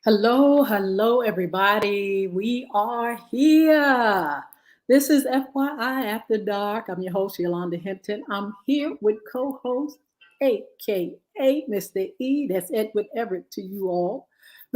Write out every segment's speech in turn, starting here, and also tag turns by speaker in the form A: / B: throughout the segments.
A: Hello, hello, everybody. We are here. This is FYI After Dark. I'm your host, Yolanda Hinton. I'm here with co-host, aka Mr. E. That's Edward Everett to you all.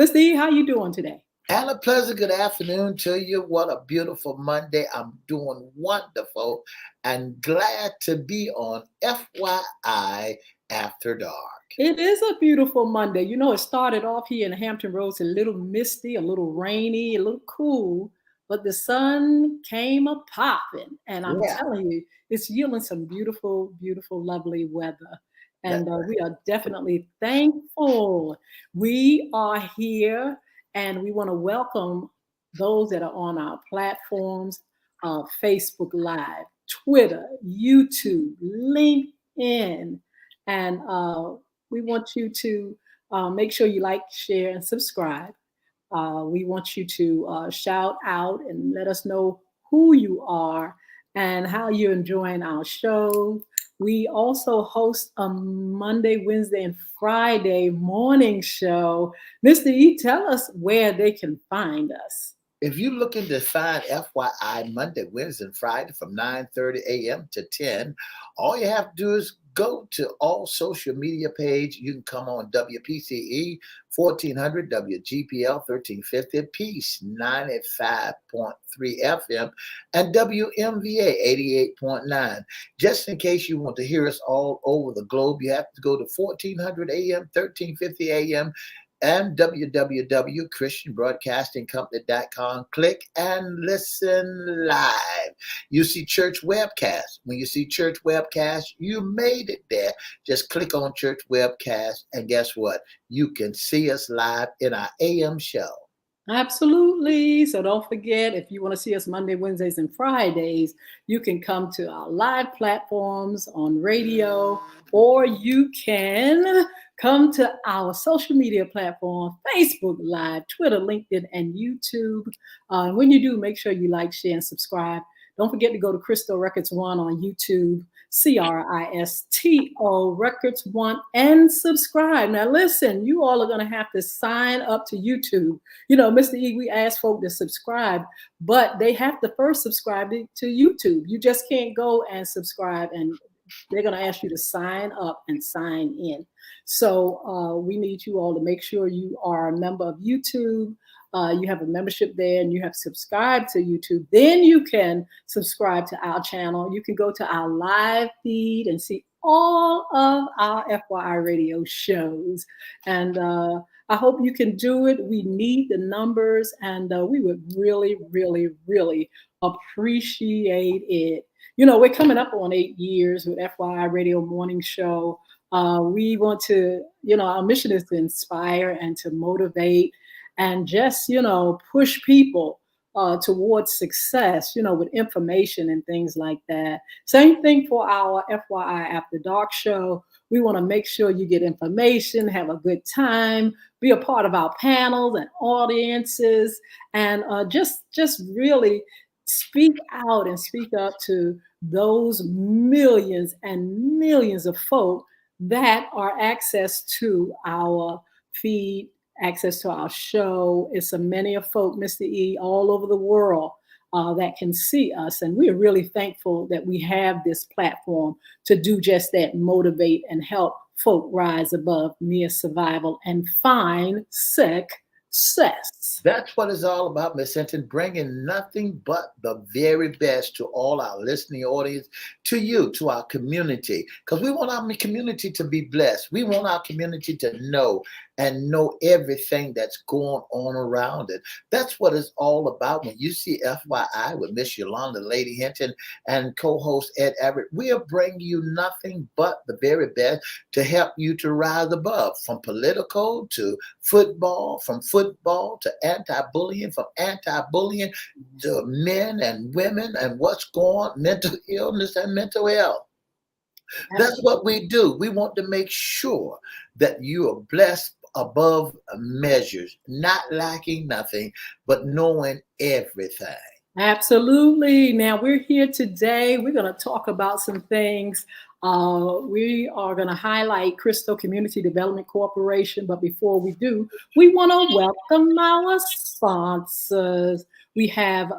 A: Mr. E, how you doing today?
B: And a pleasant good afternoon to you. What a beautiful Monday. I'm doing wonderful and glad to be on FYI After Dark.
A: It is a beautiful Monday. It started off here in Hampton Roads a little misty, a little rainy, a little cool, but the sun came a popping. And I'm
B: Yeah,
A: telling you, it's yielding some beautiful, beautiful, lovely weather.
B: that's
A: And we are definitely thankful. We are here and we want to welcome those that are on our platforms, Facebook Live, Twitter, YouTube, LinkedIn. And we want you to make sure you like, share, and subscribe. We want you to shout out and let us know who you are and how you're enjoying our show. We also host a Monday, Wednesday, and Friday morning show. Mr. E, tell us where they can find us.
B: if you're looking to find FYI Monday, Wednesday, and Friday from 9:30 a.m. to 10, all you have to do is go to all social media page. You can come on WPCE 1400, WGPL 1350, Peace 95.3 FM, and WMVA 88.9. Just in case you want to hear us all over the globe, you have to go to 1400 AM, 1350 AM, and www.christianbroadcastingcompany.com. Click and listen live. You see church webcast. When you see church webcast, you made it there. Just click on church webcast, and guess what? You can see us live in our AM show.
A: Absolutely. So don't forget, if you want to see us Monday, Wednesdays, and Fridays, you can come to our live platforms on radio, or you can come to our social media platform, Facebook Live, Twitter, LinkedIn, and YouTube. When you do, make sure you like, share, and subscribe. Don't forget to go to CRISTO Records One on YouTube, CRISTO Records One, and subscribe. Now, listen, you all are going to have to sign up to YouTube. Mr. E, we ask folk to subscribe, but they have to first subscribe to YouTube. You just can't go and subscribe, and they're going to ask you to sign up and sign in. So we need you all to make sure you are a member of YouTube. You have a membership there and you have subscribed to YouTube. Then you can subscribe to our channel. You can go to our live feed and see all of our FYI radio shows. And I hope you can do it. We need the numbers, and we would really, really, really appreciate it. We're coming up on 8 years with FYI Radio Morning Show. We want to, our mission is to inspire and to motivate and just, push people towards success, with information and things like that. Same thing for our FYI After Dark show. We want to make sure you get information, have a good time, be a part of our panels and audiences, and just really speak out and speak up to those millions and millions of folk that are access to our feed, access to our show. It's a many of folk, Mr. E, all over the world that can see us. And we're really thankful that we have this platform to do just that, motivate and help folk rise above mere survival and find success.
B: That's what it's all about, Miss Hinton, bringing nothing but the very best to all our listening audience, to you, to our community, because we want our community to be blessed. We want our community to know and know everything that's going on around it. That's what it's all about. When you see FYI with Miss Yolanda Lady Hinton and co-host Ed Everett, we'll bring you nothing but the very best to help you to rise above, from political to football, from football to anti-bullying, from anti-bullying to men and women and what's going on, mental illness and mental health. That's what we do. We want to make sure that you are blessed above measures, not lacking nothing, but knowing everything.
A: Absolutely. Now we're here today. We're going to talk about some things. We are going to highlight CRISTO Community Development Corporation. But before we do, we want to welcome our sponsors. We have,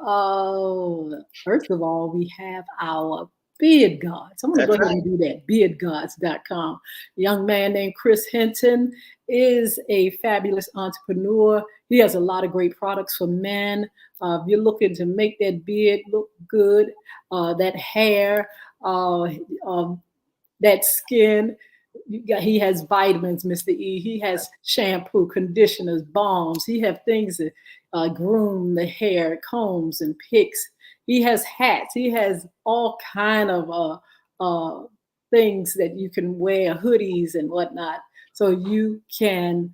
A: first of all, we have our Beard Gods. I'm going to go
B: That's
A: ahead
B: right.
A: and do that. Beardgods.com. A young man named Chris Hinton is a fabulous entrepreneur. He has a lot of great products for men. If you're looking to make that beard look good, that hair, uh, um, that skin, he has vitamins, Mr. E. He has shampoo, conditioners, balms. He have things that groom the hair, combs and picks. He has hats. He has all kind of things that you can wear, hoodies and whatnot, so you can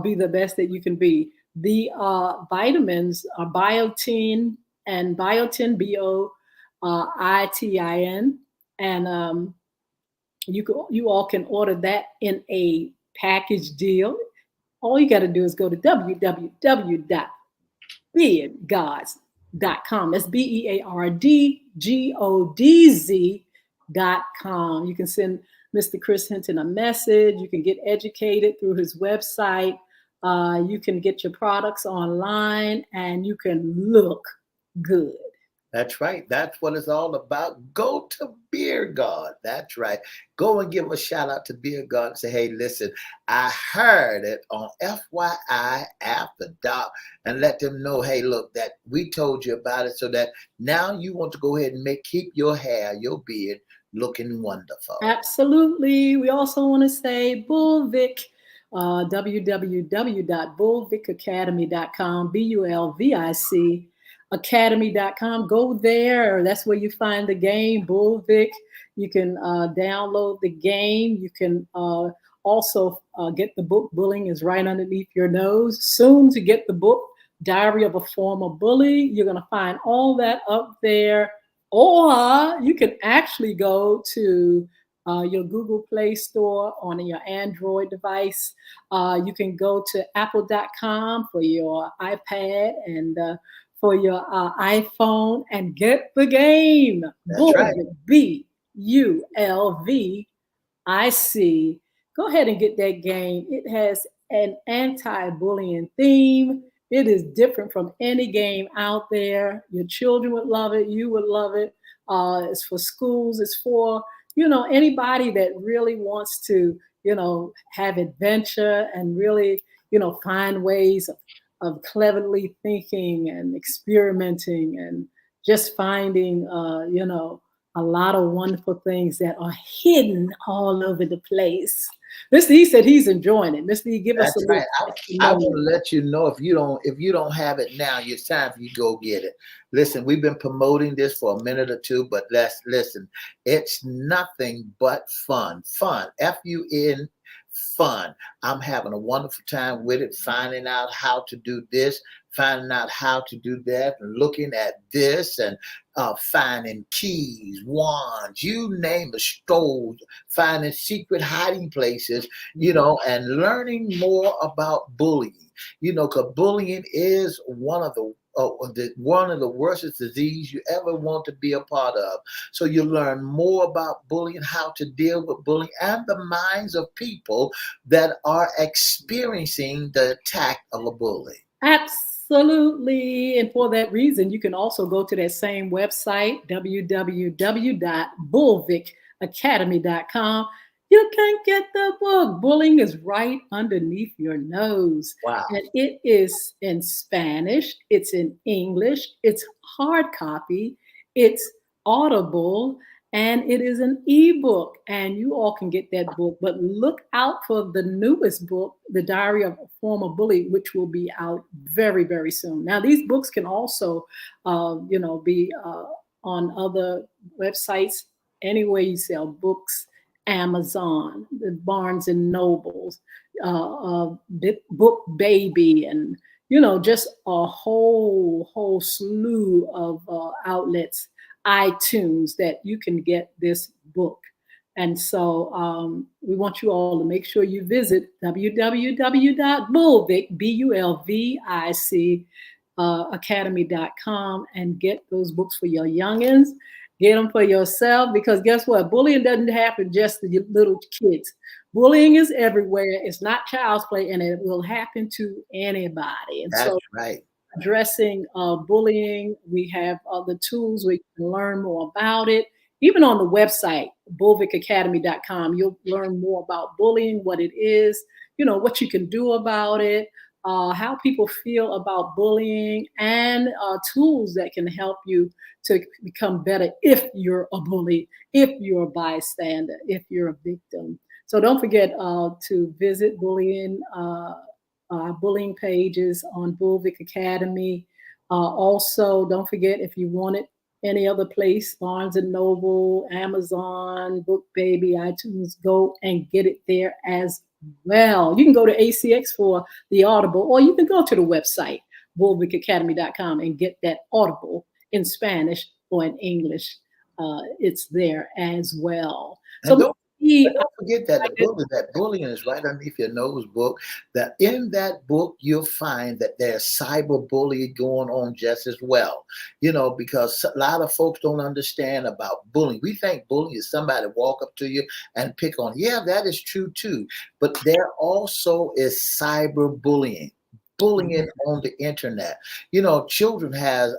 A: be the best that you can be. The vitamins are biotin and biotin, BOITIN, and you all can order that in a package deal. All you got to do is go to www.beardgods.com. That's BEARDGODZ.com. You can send Mr. Chris Hinton a message. You can get educated through his website. You can get your products online and you can look good.
B: That's right. That's what it's all about. Go to Beer God. That's right. Go and give a shout out to Beer God and say, hey, listen, I heard it on FYI After Dark, and let them know, hey, look, that we told you about it, so that now you want to go ahead and keep your hair, your beard looking wonderful.
A: Absolutely. We also want to say Bullvic, www.bullvicacademy.com, BULVIC academy.com. Go there. That's where you find the game, Bullvic. You can download the game. You can also get the book, Bullying is Right Underneath Your Nose. Soon to get the book, Diary of a Former Bully. You're going to find all that up there. Or you can actually go to your Google Play Store on your Android device. You can go to apple.com for your iPad and for your iPhone and get the game.
B: That's right.
A: Bulvic, BULVIC. Go ahead and get that game. It has an anti-bullying theme. It is different from any game out there. Your children would love it. You would love it. It's for schools. It's for, anybody that really wants to, have adventure and really, find ways of cleverly thinking and experimenting and just finding, a lot of wonderful things that are hidden all over the place. Mr. E said he's enjoying it. Mr. E, give us a
B: That's
A: little
B: right. I want
A: testimonial.
B: to let you know, if you don't have it now, it's time for you to go get it. Listen, we've been promoting this for a minute or two, but let's listen. It's nothing but fun. Fun. FUN. Fun. I'm having a wonderful time with it, finding out how to do this, finding out how to do that, and looking at this, and finding keys, wands, you name it, stoves, finding secret hiding places, and learning more about bullying. Because bullying is one of the worst disease you ever want to be a part of. So you learn more about bullying, how to deal with bullying, and the minds of people that are experiencing the attack of a bully.
A: Absolutely. And for that reason, you can also go to that same website, www.bullvicacademy.com. You can get the book. Bullying is right underneath your nose.
B: Wow.
A: And it is in Spanish, it's in English, it's hard copy, it's audible, and it is an ebook. And you all can get that book. But look out for the newest book, The Diary of a Former Bully, which will be out very, very soon. Now, these books can also, be on other websites, anywhere you sell books. Amazon, the Barnes and Nobles, Book Baby, and just a whole slew of outlets, iTunes, that you can get this book. And so we want you all to make sure you visit www.bulvic, academy.com and get those books for your youngins. Get them for yourself, because guess what? Bullying doesn't happen just to little kids. Bullying is everywhere. It's not child's play, and it will happen to anybody. And
B: That's
A: so,
B: right.
A: addressing bullying, we have the tools where you can learn more about it. Even on the website, bulvickacademy.com, you'll learn more about bullying, what it is, what you can do about it, how people feel about bullying, and tools that can help you to become better if you're a bully, if you're a bystander, if you're a victim. So don't forget to visit bullying pages on Bulvick Academy. Also, don't forget, if you want it any other place, Barnes and Noble, Amazon, Book Baby, iTunes, go and get it there as well. You can go to ACX for the Audible, or you can go to the website, bulvickacademy.com, and get that Audible in Spanish or in English. It's there as well.
B: And
A: So
B: don't forget that that bullying is right underneath your nose book. That in that book you'll find that there's cyberbullying going on just as well. Because a lot of folks don't understand about bullying. We think bullying is somebody walk up to you and pick on. Yeah, that is true too. But there also is cyberbullying. Bullying on the internet. Children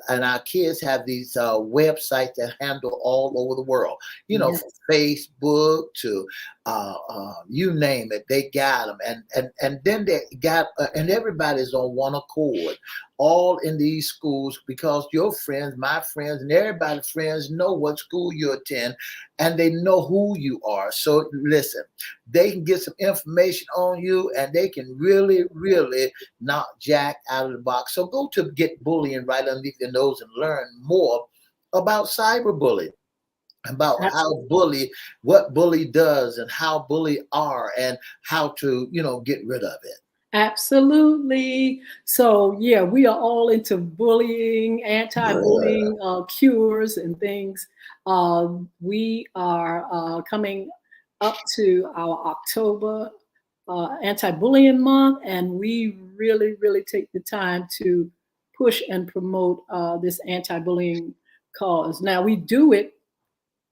B: and our kids have these websites that handle all over the world.
A: Yes.
B: From Facebook to you name it, they got them, and then they got and everybody's on one accord, all in these schools, because your friends, my friends, and everybody's friends know what school you attend, and they know who you are. So listen, they can get some information on you, and they can really, really knock Jack out of the box. So go to Get Bullying right underneath your nose and learn more about cyberbullying, about what bully does, and how bully are, and how to get rid of it.
A: Absolutely. So yeah, we are all into bullying, anti-bullying cures and things. We are coming up to our October anti-bullying month, and we really, really take the time to push and promote this anti-bullying cause. Now, we do it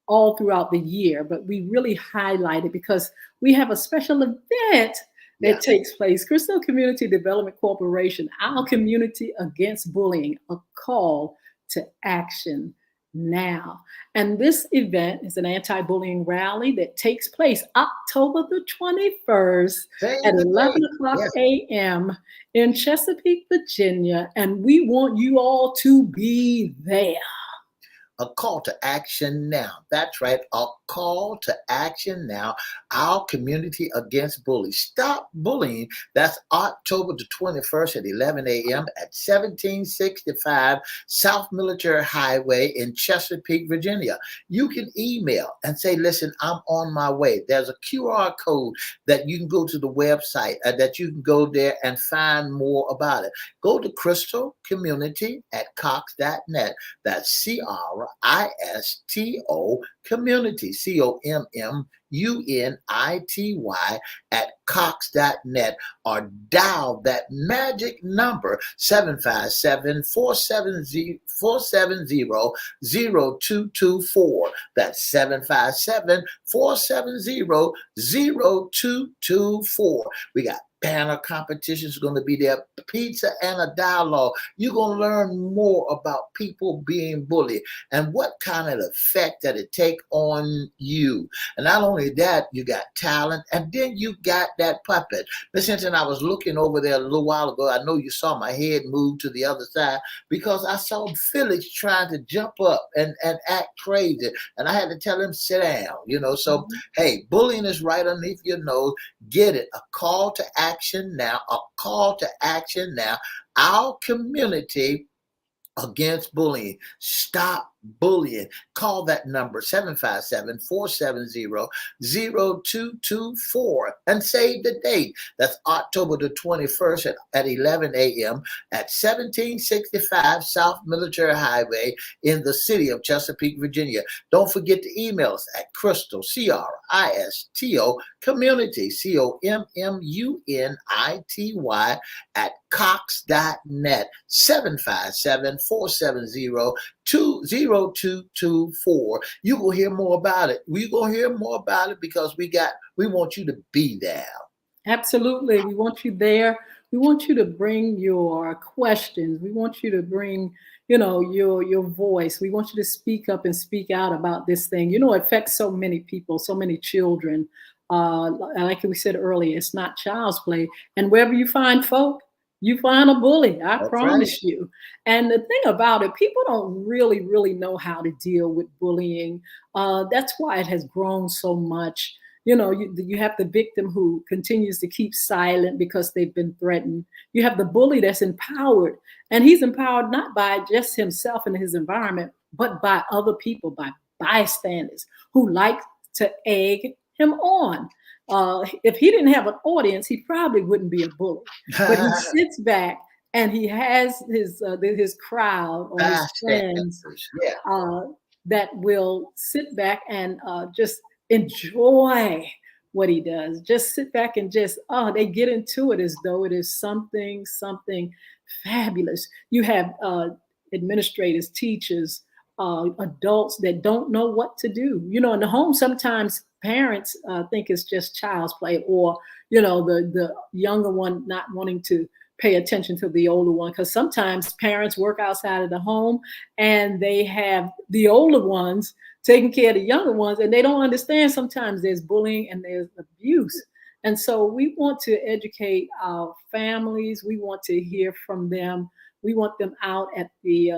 A: all throughout the year, but we really highlight it because we have a special event that takes place. CRISTO Community Development Corporation, Our Community Against Bullying, a call to action now. And this event is an anti-bullying rally that takes place October the 21st at 11 o'clock a.m. in Chesapeake, Virginia. And we want you all to be there.
B: A call to action now. That's right. A call to action now. Our Community Against Bullying. Stop bullying. That's October the 21st at 11 a.m. at 1765 South Military Highway in Chesapeake, Virginia. You can email and say, listen, I'm on my way. There's a QR code that you can go to the website, that you can go there and find more about it. Go to CRISTO Community at Cox.net. That's CRISTO Community, COMMUNITY at Cox.net, or dial that magic number 757-470-0224. That's 757-470-0224. We got banner competitions going to be there, pizza and a dialogue. You're going to learn more about people being bullied and what kind of effect that it take on you. And not only that, you got talent, and then you got that puppet. Miss Hinton, I was looking over there a little while ago. I know you saw my head move to the other side because I saw Felix trying to jump up and act crazy, and I had to tell him sit down. So hey, bullying is right underneath your nose. Get it. A call to action now. A call to action now. Our Community Against Bullying. Stop bullying. Call that number 757-470-0224 and save the date. That's October the 21st at 11 a.m. at 1765 South Military Highway in the city of Chesapeake, Virginia. Don't forget to email us at CRISTO, CRISTO, community, COMMUNITY at cox.net, 757-470-0224. You will hear more about it. We're going to hear more about it because we want you to be there.
A: Absolutely. We want you there. We want you to bring your questions. We want you to bring, your voice. We want you to speak up and speak out about this thing. It affects so many people, so many children. Like we said earlier, it's not child's play. And wherever you find folk, you find a bully. I
B: That's
A: promise
B: right.
A: you. And the thing about it, people don't really, really know how to deal with bullying. That's why it has grown so much. You have the victim who continues to keep silent because they've been threatened. You have the bully that's empowered, and he's empowered not by just himself and his environment, but by other people, by bystanders who like to egg him on. If he didn't have an audience, he probably wouldn't be a bully. But he sits back and he has his crowd or his friends
B: Yeah.
A: that will sit back and just enjoy what he does. Just sit back and they get into it as though it is something fabulous. You have administrators, teachers, adults that don't know what to do. In the home, sometimes parents think it's just child's play, or the younger one not wanting to pay attention to the older one, because sometimes parents work outside of the home and they have the older ones taking care of the younger ones, and they don't understand sometimes there's bullying and there's abuse. And so we want to educate our families. We want to hear from them. We want them out at the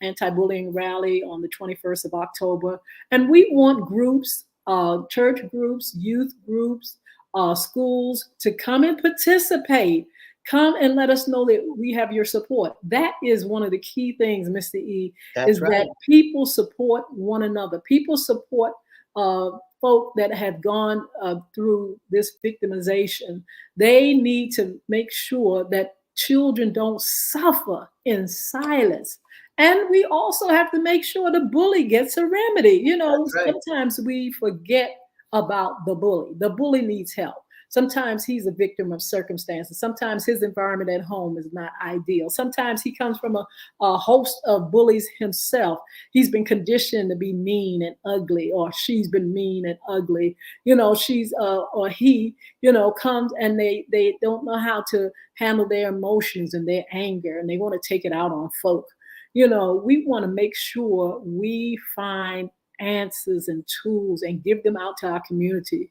A: anti-bullying rally on the 21st of October. And we want groups, church groups, youth groups, schools to come and participate. Come and let us know that we have your support. That is one of the key things, Mr. E,
B: That's
A: is
B: right.
A: that people support one another. People support folk that have gone through this victimization. They need to make sure that children don't suffer in silence. And we also have to make sure the bully gets a remedy.
B: That's right.
A: Sometimes we forget about the bully. The bully needs help. Sometimes he's a victim of circumstances. Sometimes his environment at home is not ideal. Sometimes he comes from a host of bullies himself. He's been conditioned to be mean and ugly, or she's been mean and ugly. She's or he, comes and they don't know how to handle their emotions and their anger, and they want to take it out on folk. We want to make sure we find answers and tools and give them out to our community.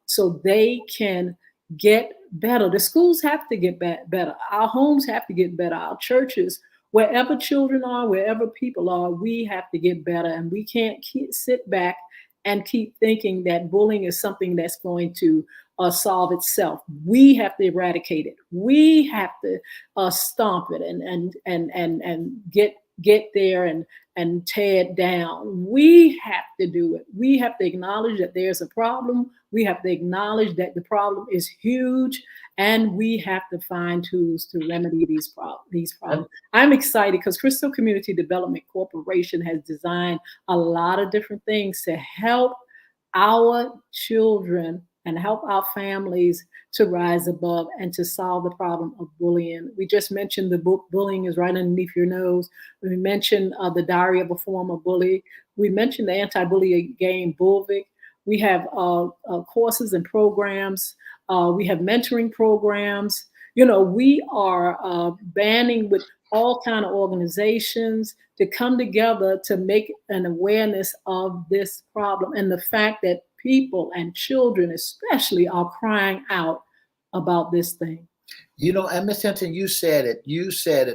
A: So they can get better. The schools have to get better. Our homes have to get better. Our churches, wherever children are, wherever people are, we have to get better. And we can't sit back and keep thinking that bullying is something that's going to solve itself. We have to eradicate it. We have to stomp it and get there and tear it down. We have to do it. We have to acknowledge that there's a problem. We have to acknowledge that the problem is huge, and we have to find tools to remedy these problems. I'm excited because CRISTO Community Development Corporation has designed a lot of different things to help our children and help our families to rise above and to solve the problem of bullying. We just mentioned the book Bullying is Right Underneath Your Nose. We mentioned the Diary of a Former Bully. We mentioned the anti-bullying game Bulvic. We have courses and programs. We have mentoring programs. We are banding with all kind of organizations to come together to make an awareness of this problem and the fact that people and children especially are crying out about this thing.
B: And Ms. Hinton, you said it.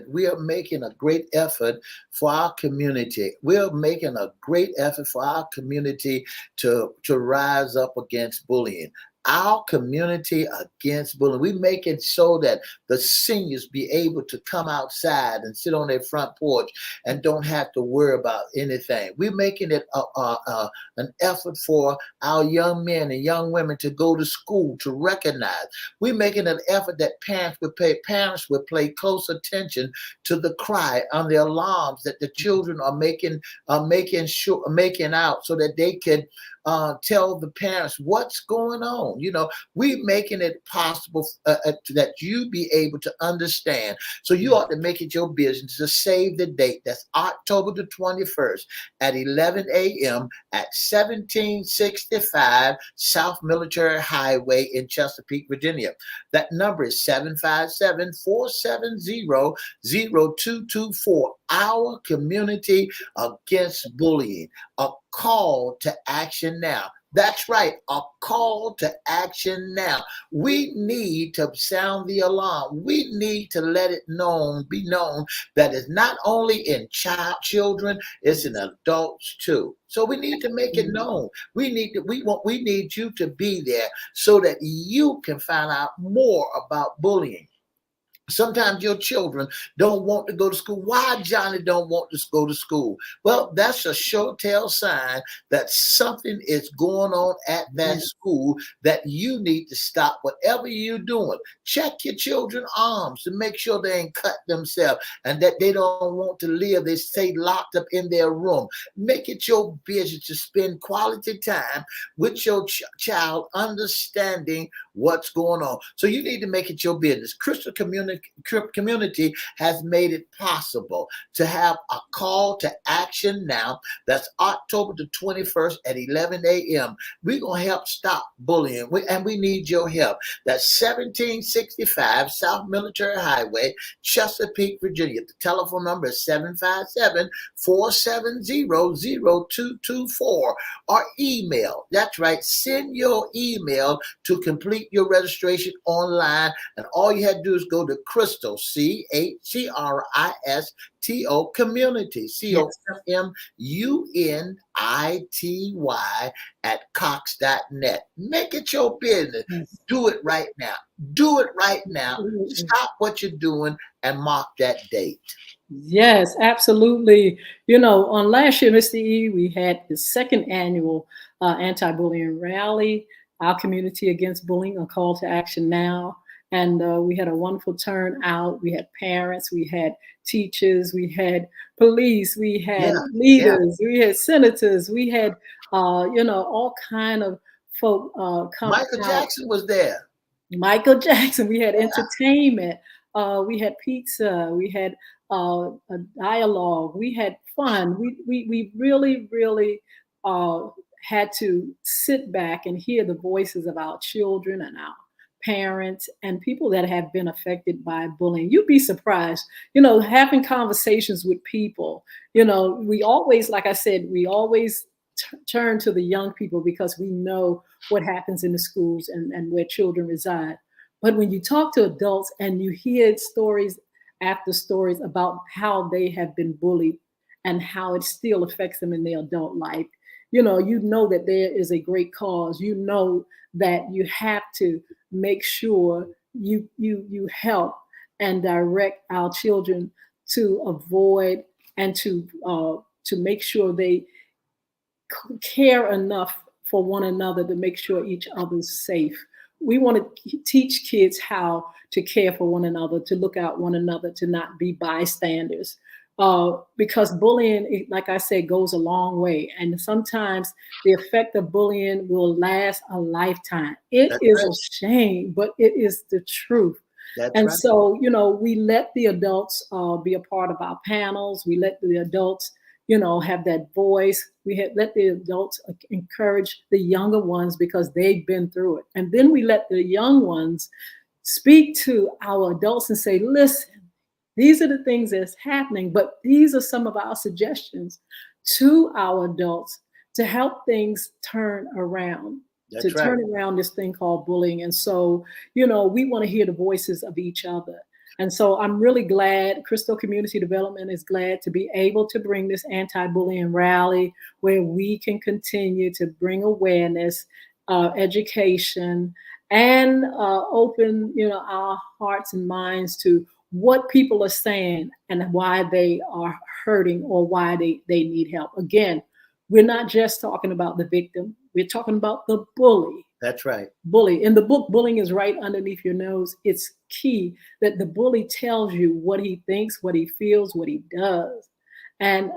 B: We are making a great effort for our community. We're making a great effort for our community to rise up against bullying. our community against bullying. We make it so that the seniors be able to come outside and sit on their front porch and don't have to worry about anything. We're making it an effort for our young men and young women to go to school, to recognize. We're making an effort that parents would pay close attention to the cry on the alarms that the children are making out, so that they can tell the parents what's going on. We making it possible that you be able to understand. So you ought to make it your business to save the date. That's October the 21st at 11 a.m. at 1765 South Military Highway in Chesapeake, Virginia. That number is 757-470-0224. Our community against bullying. A call to action now. That's right, a call to action now. We need to sound the alarm. We need to let it be known that it's not only in children, it's in adults too. So we need to make it known. We need you to be there so that you can find out more about bullying. Sometimes your children don't want to go to school. Why Johnny don't want to go to school? Well, that's a telltale sign that something is going on at that school that you need to stop whatever you're doing. Check your children's arms to make sure they ain't cut themselves and that they don't want to live, they stay locked up in their room. Make it your business to spend quality time with your child, understanding what's going on. So you need to make it your business. CRISTO community has made it possible to have a call to action now. That's October the 21st at 11 a.m. We're going to help stop bullying, and we need your help. That's 1765 South Military Highway, Chesapeake, Virginia. The telephone number is 757-470-0224, or email. That's right. Send your email to complete your registration online, and all you had to do is go to CRISTO, CRISTO community, COMMUNITY at Cox.net. Make it your business. Do it right now. Do it right now. Stop what you're doing and mark that date.
A: Yes, absolutely. On last year, Mr. E, we had the second annual anti-bullying rally, Our Community Against Bullying, a call to action now. And we had a wonderful turnout. We had parents, we had teachers, we had police, we had leaders, we had senators, we had, all kind of folk come
B: Michael
A: out.
B: Jackson was there.
A: Michael Jackson. We had entertainment. We had pizza. We had a dialogue. We had fun. We really, really had to sit back and hear the voices of our children and our parents and people that have been affected by bullying. You'd be surprised, having conversations with people. We always, like I said, we always turn to the young people because we know what happens in the schools and where children reside. But when you talk to adults and you hear stories after stories about how they have been bullied and how it still affects them in their adult life, you know that there is a great cause. You know that you have to make sure you help and direct our children to avoid and to make sure they care enough for one another to make sure each other's safe. We want to teach kids how to care for one another, to look out one another, to not be bystanders. Because bullying, like I said, goes a long way. And sometimes the effect of bullying will last a lifetime. It is a shame, but it is the truth. So, we let the adults be a part of our panels. We let the adults, have that voice. We let the adults encourage the younger ones because they've been through it. And then we let the young ones speak to our adults and say, listen, these are the things that's happening, but these are some of our suggestions to our adults to help things turn around, turn around this thing called bullying. And so, we want to hear the voices of each other. And so I'm really glad CRISTO Community Development is glad to be able to bring this anti-bullying rally where we can continue to bring awareness education, and open, our hearts and minds to what people are saying and why they are hurting or why they need help. Again, we're not just talking about the victim. We're talking about the bully.
B: That's right.
A: Bully. In the book, Bullying is Right Underneath Your Nose. It's key that the bully tells you what he thinks, what he feels, what he does. And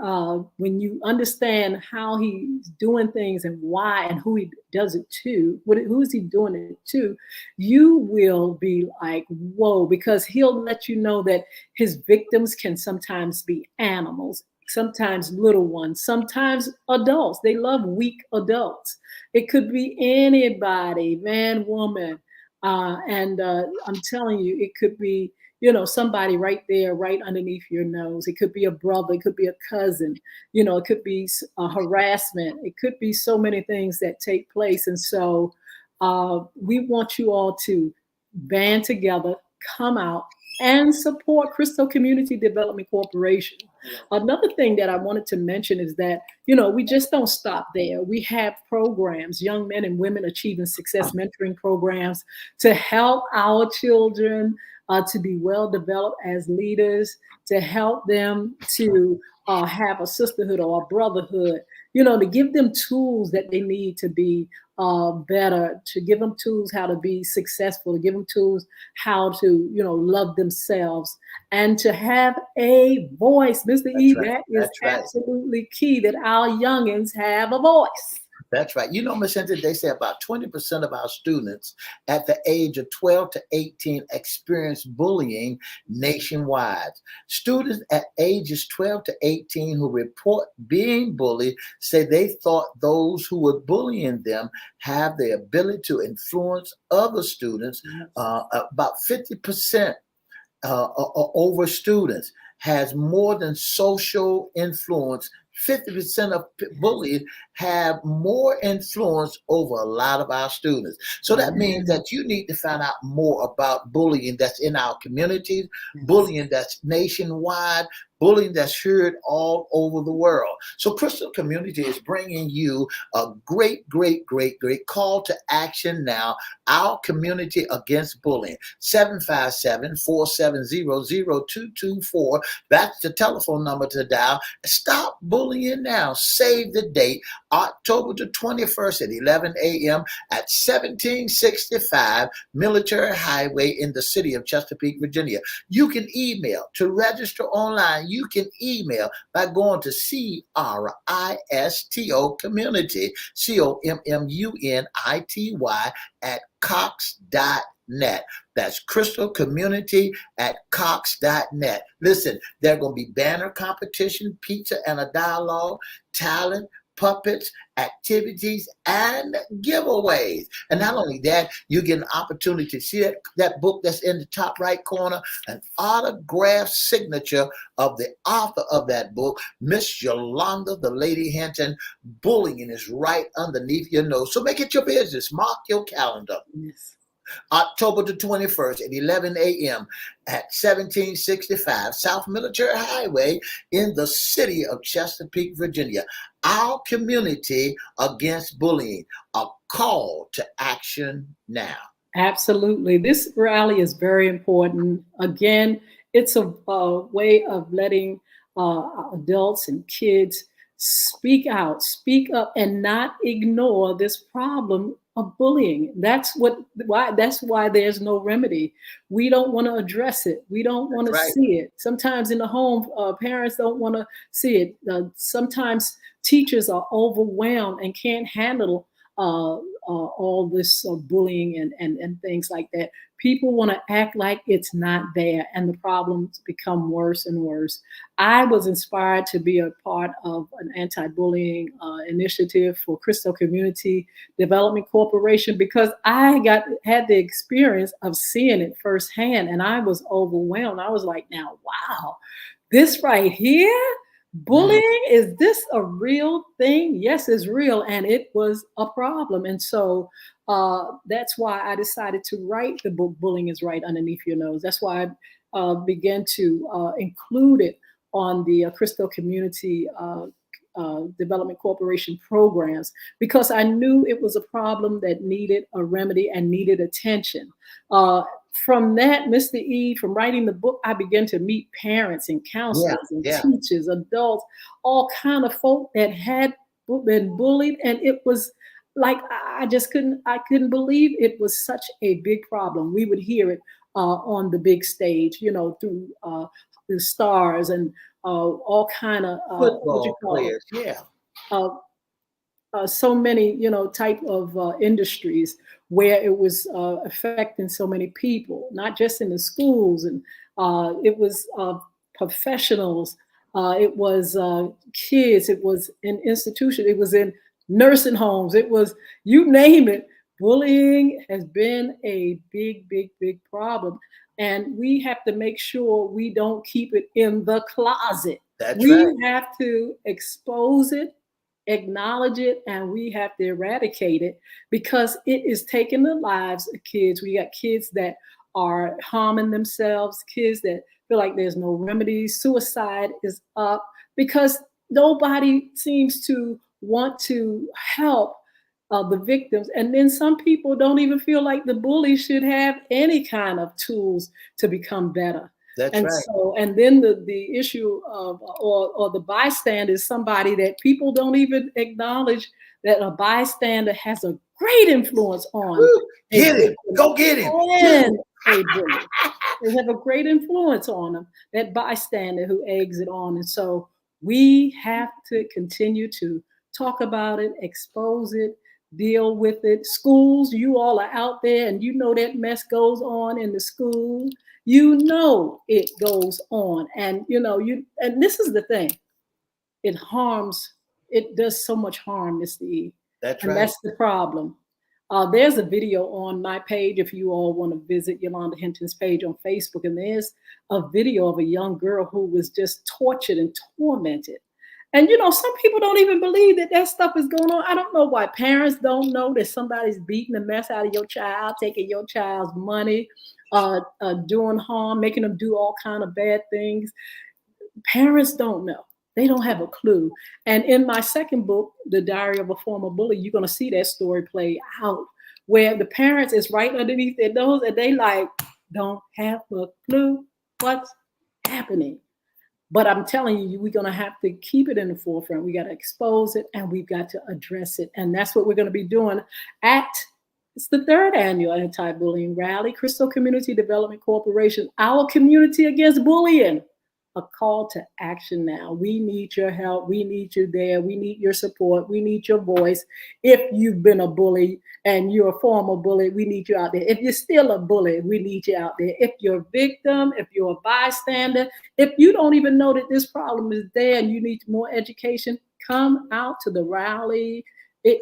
A: when you understand how he's doing things and why and who he does it to, who is he doing it to, you will be like, whoa, because he'll let you know that his victims can sometimes be animals, sometimes little ones, sometimes adults. They love weak adults. It could be anybody, man, woman. And I'm telling you, it could be, somebody right there, right underneath your nose. It could be a brother, it could be a cousin, it could be a harassment. It could be so many things that take place. And so we want you all to band together, come out, and support CRISTO Community Development Corporation. Another thing that I wanted to mention is that, we just don't stop there. We have programs, Young Men and Women Achieving Success mentoring programs to help our children to be well developed as leaders, to help them to have a sisterhood or a brotherhood, to give them tools that they need to be better, to give them tools how to be successful, to give them tools how to, love themselves, and to have a voice. Mr. E, that is absolutely key, that our youngins have a voice.
B: That's right. Miss Hinton, they say about 20% of our students at the age of 12 to 18 experience bullying nationwide. Students at ages 12 to 18 who report being bullied say they thought those who were bullying them have the ability to influence other students. About 50% over students has more than social influence. 50% of bullies have more influence over a lot of our students. So that means that you need to find out more about bullying that's in our communities, bullying that's nationwide, bullying that's heard all over the world. So CRISTO Community is bringing you a great call to action now. Our Community Against Bullying, 757-470-0224. That's the telephone number to dial. Stop bullying now. Save the date, October the 21st at 11 a.m. at 1765 Military Highway in the city of Chesapeake, Virginia. You can email to register online. You can email by going to CRISTO Community, COMMUNITY at Cox.net. That's CRISTO Community at Cox.net. Listen, there are going to be banner competition, pizza and a dialogue, talent, puppets, activities, and giveaways. And not only that, you get an opportunity to see that book that's in the top right corner, an autographed signature of the author of that book, Miss Yolanda, the Lady Hinton. Bullying is right underneath your nose. So make it your business. Mark your calendar.
A: Yes.
B: October the 21st at 11 a.m. at 1765 South Military Highway in the city of Chesapeake, Virginia. Our Community Against Bullying, a call to action now.
A: Absolutely. This rally is very important. Again, it's a way of letting adults and kids speak out, speak up, and not ignore this problem of bullying. That's why there's no remedy. We don't want to address it. We don't want to see it. Sometimes in the home, parents don't want to see it. Sometimes teachers are overwhelmed and can't handle all this bullying and things like that. People want to act like it's not there, and the problems become worse and worse. I was inspired to be a part of an anti-bullying initiative for CRISTO Community Development Corporation because I had the experience of seeing it firsthand, and I was overwhelmed. I was like, now, wow, this right here, bullying, is this a real thing? Yes, it's real, and it was a problem. And so that's why I decided to write the book, Bullying is Right Underneath Your Nose. That's why I began to include it on the CRISTO Community Development Corporation programs, because I knew it was a problem that needed a remedy and needed attention. From that, Mr. E, from writing the book, I began to meet parents and
B: Yeah,
A: counselors and
B: yeah.
A: teachers, adults, all kind of folk that had been bullied, and it was like I couldn't believe it was such a big problem. We would hear it on the big stage, through the stars and all kind of what you
B: Football
A: call
B: players, yeah.
A: uh, so many, type of industries where it was affecting so many people, not just in the schools, and it was professionals, it was kids, it was in institutions, it was in nursing homes, it was, you name it. Bullying has been a big, big, big problem. And we have to make sure we don't keep it in the closet.
B: That's
A: We
B: right.
A: have to expose it, acknowledge it, and we have to eradicate it, because it is taking the lives of kids. We got kids that are harming themselves, kids that feel like there's no remedy. Suicide is up because nobody seems to want to help the victims. And then some people don't even feel like the bully should have any kind of tools to become better.
B: That's
A: And
B: right.
A: so, and then the issue of, or the bystander is somebody that people don't even acknowledge, that a bystander has a great influence on
B: Woo,
A: a
B: get him.
A: victim
B: Go get him.
A: and a bully. They have a great influence on them, that bystander who eggs it on. And so we have to continue to talk about it, expose it, deal with it. Schools, you all are out there and you know that mess goes on in the school. You know it goes on. And and this is the thing. It harms, it does so much harm, Mr. E.
B: That's
A: And
B: right.
A: that's the problem. There's a video on my page if you all want to visit Yolanda Hinton's page on Facebook. And there's a video of a young girl who was just tortured and tormented. And some people don't even believe that that stuff is going on. I don't know why parents don't know that somebody's beating the mess out of your child, taking your child's money, doing harm, making them do all kind of bad things. Parents don't know. They don't have a clue. And in my second book, The Diary of a Former Bully, you're going to see that story play out, where the parents is right underneath their nose and they like don't have a clue what's happening. But I'm telling you, we're going to have to keep it in the forefront. We got to expose it and we've got to address it. And that's what we're going to be doing at, it's the third annual anti-bullying rally, CRISTO Community Development Corporation, our community against bullying. A call to action now. We need your help. We need you there. We need your support. We need your voice. If you've been a bully and you're a former bully, we need you out there. If you're still a bully, we need you out there. If you're a victim, if you're a bystander, if you don't even know that this problem is there and you need more education, come out to the rally. It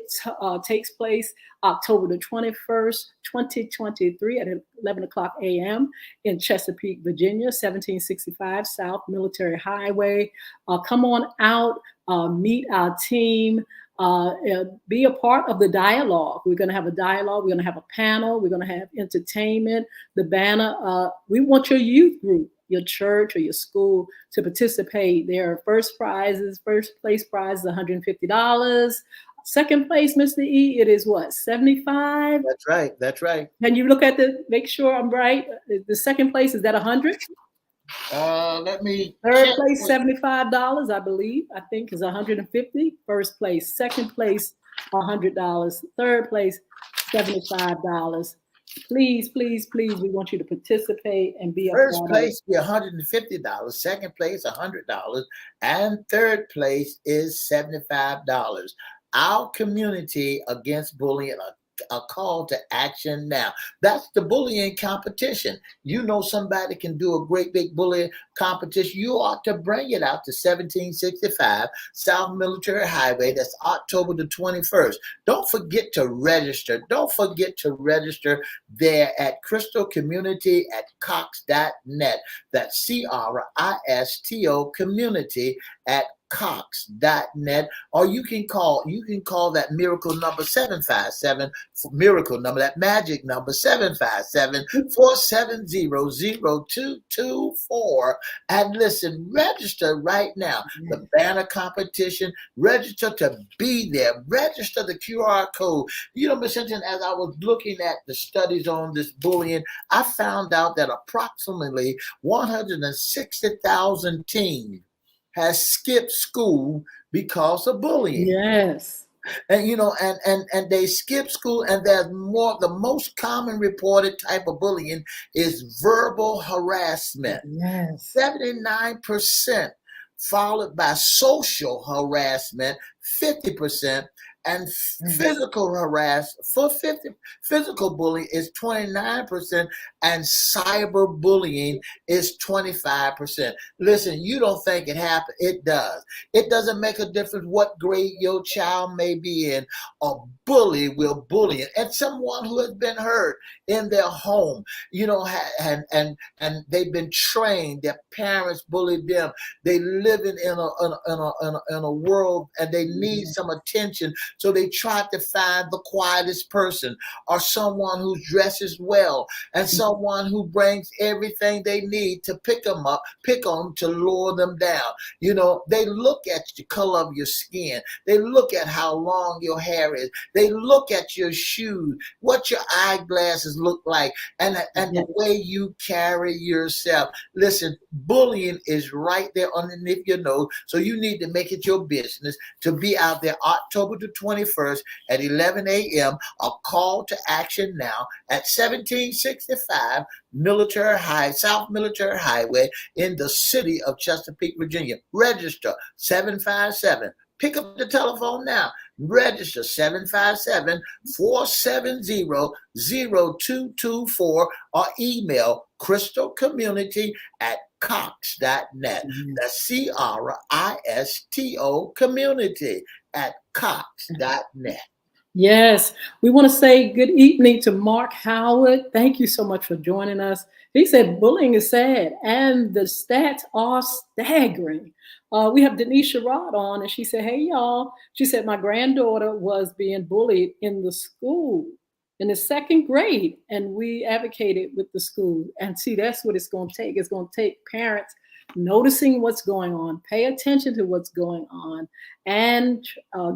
A: takes place October the 21st, 2023 at 11 o'clock a.m. in Chesapeake, Virginia, 1765 South Military Highway. Come on out, meet our team, be a part of the dialogue. We're going to have a dialogue. We're going to have a panel. We're going to have entertainment, the banner. We want your youth group, your church or your school to participate. There are first prizes, first place prize is $150. Second place, Mr. E, it is what, 75?
B: That's right. That's right.
A: Can you look at make sure I'm right? The second place, is that 100?
B: Let me
A: Third
B: check.
A: place, $75, I believe. I think is 150. First place. Second place, $100. Third place, $75. Please, please, please, we want you to participate and be a
B: First
A: part
B: place be $150. Second place $100, and third place is $75. Our community against bullying, a call to action now. That's the bullying competition. You know somebody can do a great big bullying competition. You ought to bring it out to 1765 South Military Highway. That's October the 21st. Don't forget to register. Don't forget to register there at CRISTO Community at Cox.net. That's CRISTO Community at cox.net, or you can call that miracle number 757, miracle number, that magic number 757-470-0224. And listen, register right now. The banner competition, register to be there, register the QR code. You know, Miss Hinton, as I was looking at the studies on this bullying, I found out that approximately 160,000 teens has skipped school because of bullying.
A: Yes.
B: And you know, and they skip school, and there's more. The most common reported type of bullying is verbal harassment.
A: Yes.
B: 79%, followed by social harassment, 50%, and physical physical bullying is 29%, and cyberbullying is 25%. Listen, you don't think it happened. It does. It doesn't make a difference what grade your child may be in. A bully will bully it. And someone who has been hurt in their home, you know, and they've been trained, their parents bullied them. They live in a world, and they need some attention. So they try to find the quietest person, or someone who dresses well, and someone who brings everything they need to pick them up, pick on them, to lower them down. You know, they look at the color of your skin. They look at how long your hair is. They look at your shoes, what your eyeglasses look like, and the way you carry yourself. Listen, bullying is right there underneath your nose, so you need to make it your business to be out there October the 21st at 11 a.m. A call to action now at 1765 South Military Highway in the city of Chesapeake, Virginia. Register 757. Pick up the telephone now. Register 757-470-0224, or email crystalcommunity@cox.net. That's CRISTO community@cox.net.
A: Yes, we want to say good evening to Mark Howard. Thank you so much for joining us. He said bullying is sad, and the stats are staggering. We have Denise Sherrod on, and she said, hey, y'all. She said, my granddaughter was being bullied in the school in the second grade, and we advocated with the school. And see, that's what it's going to take. It's going to take parents noticing what's going on, pay attention to what's going on, and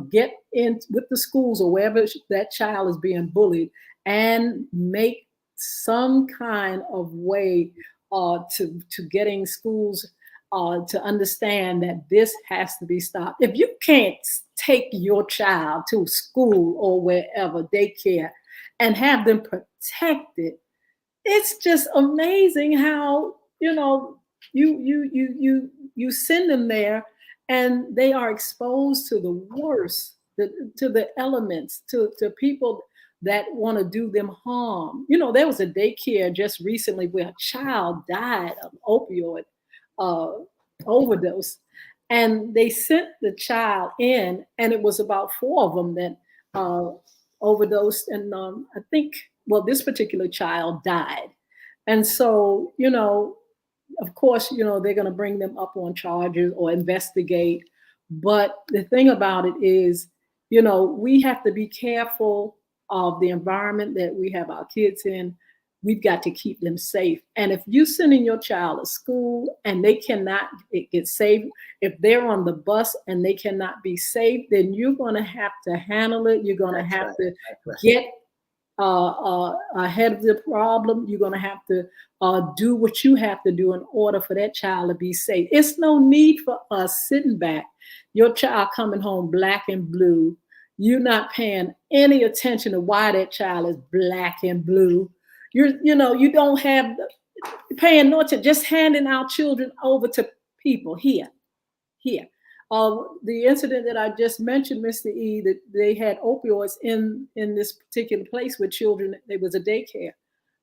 A: get in with the schools or wherever that child is being bullied, and make some kind of way to getting schools to understand that this has to be stopped. If you can't take your child to school or wherever, daycare, and have them protected, it's just amazing how, you know, you send them there, and they are exposed to the worst, to the elements, to people that want to do them harm. You know, there was a daycare just recently where a child died of opioid overdose, and they sent the child in, and it was about 4 of them that overdosed, and I think, well, this particular child died. And so, you know, of course, you know, they're going to bring them up on charges or investigate. But the thing about it is, you know, we have to be careful of the environment that we have our kids in. We've got to keep them safe. And if you're sending your child to school and they cannot get safe, if they're on the bus and they cannot be safe, then you're going to have to handle it. You're going to have to get ahead of the problem. You're going to have to do what you have to do in order for that child to be safe. It's no need for us sitting back, your child coming home black and blue. You're not paying any attention to why that child is black and blue. You don't have paying no attention, just handing our children over to people here. The incident that I just mentioned, Mr. E, that they had opioids in this particular place with children. It was a daycare,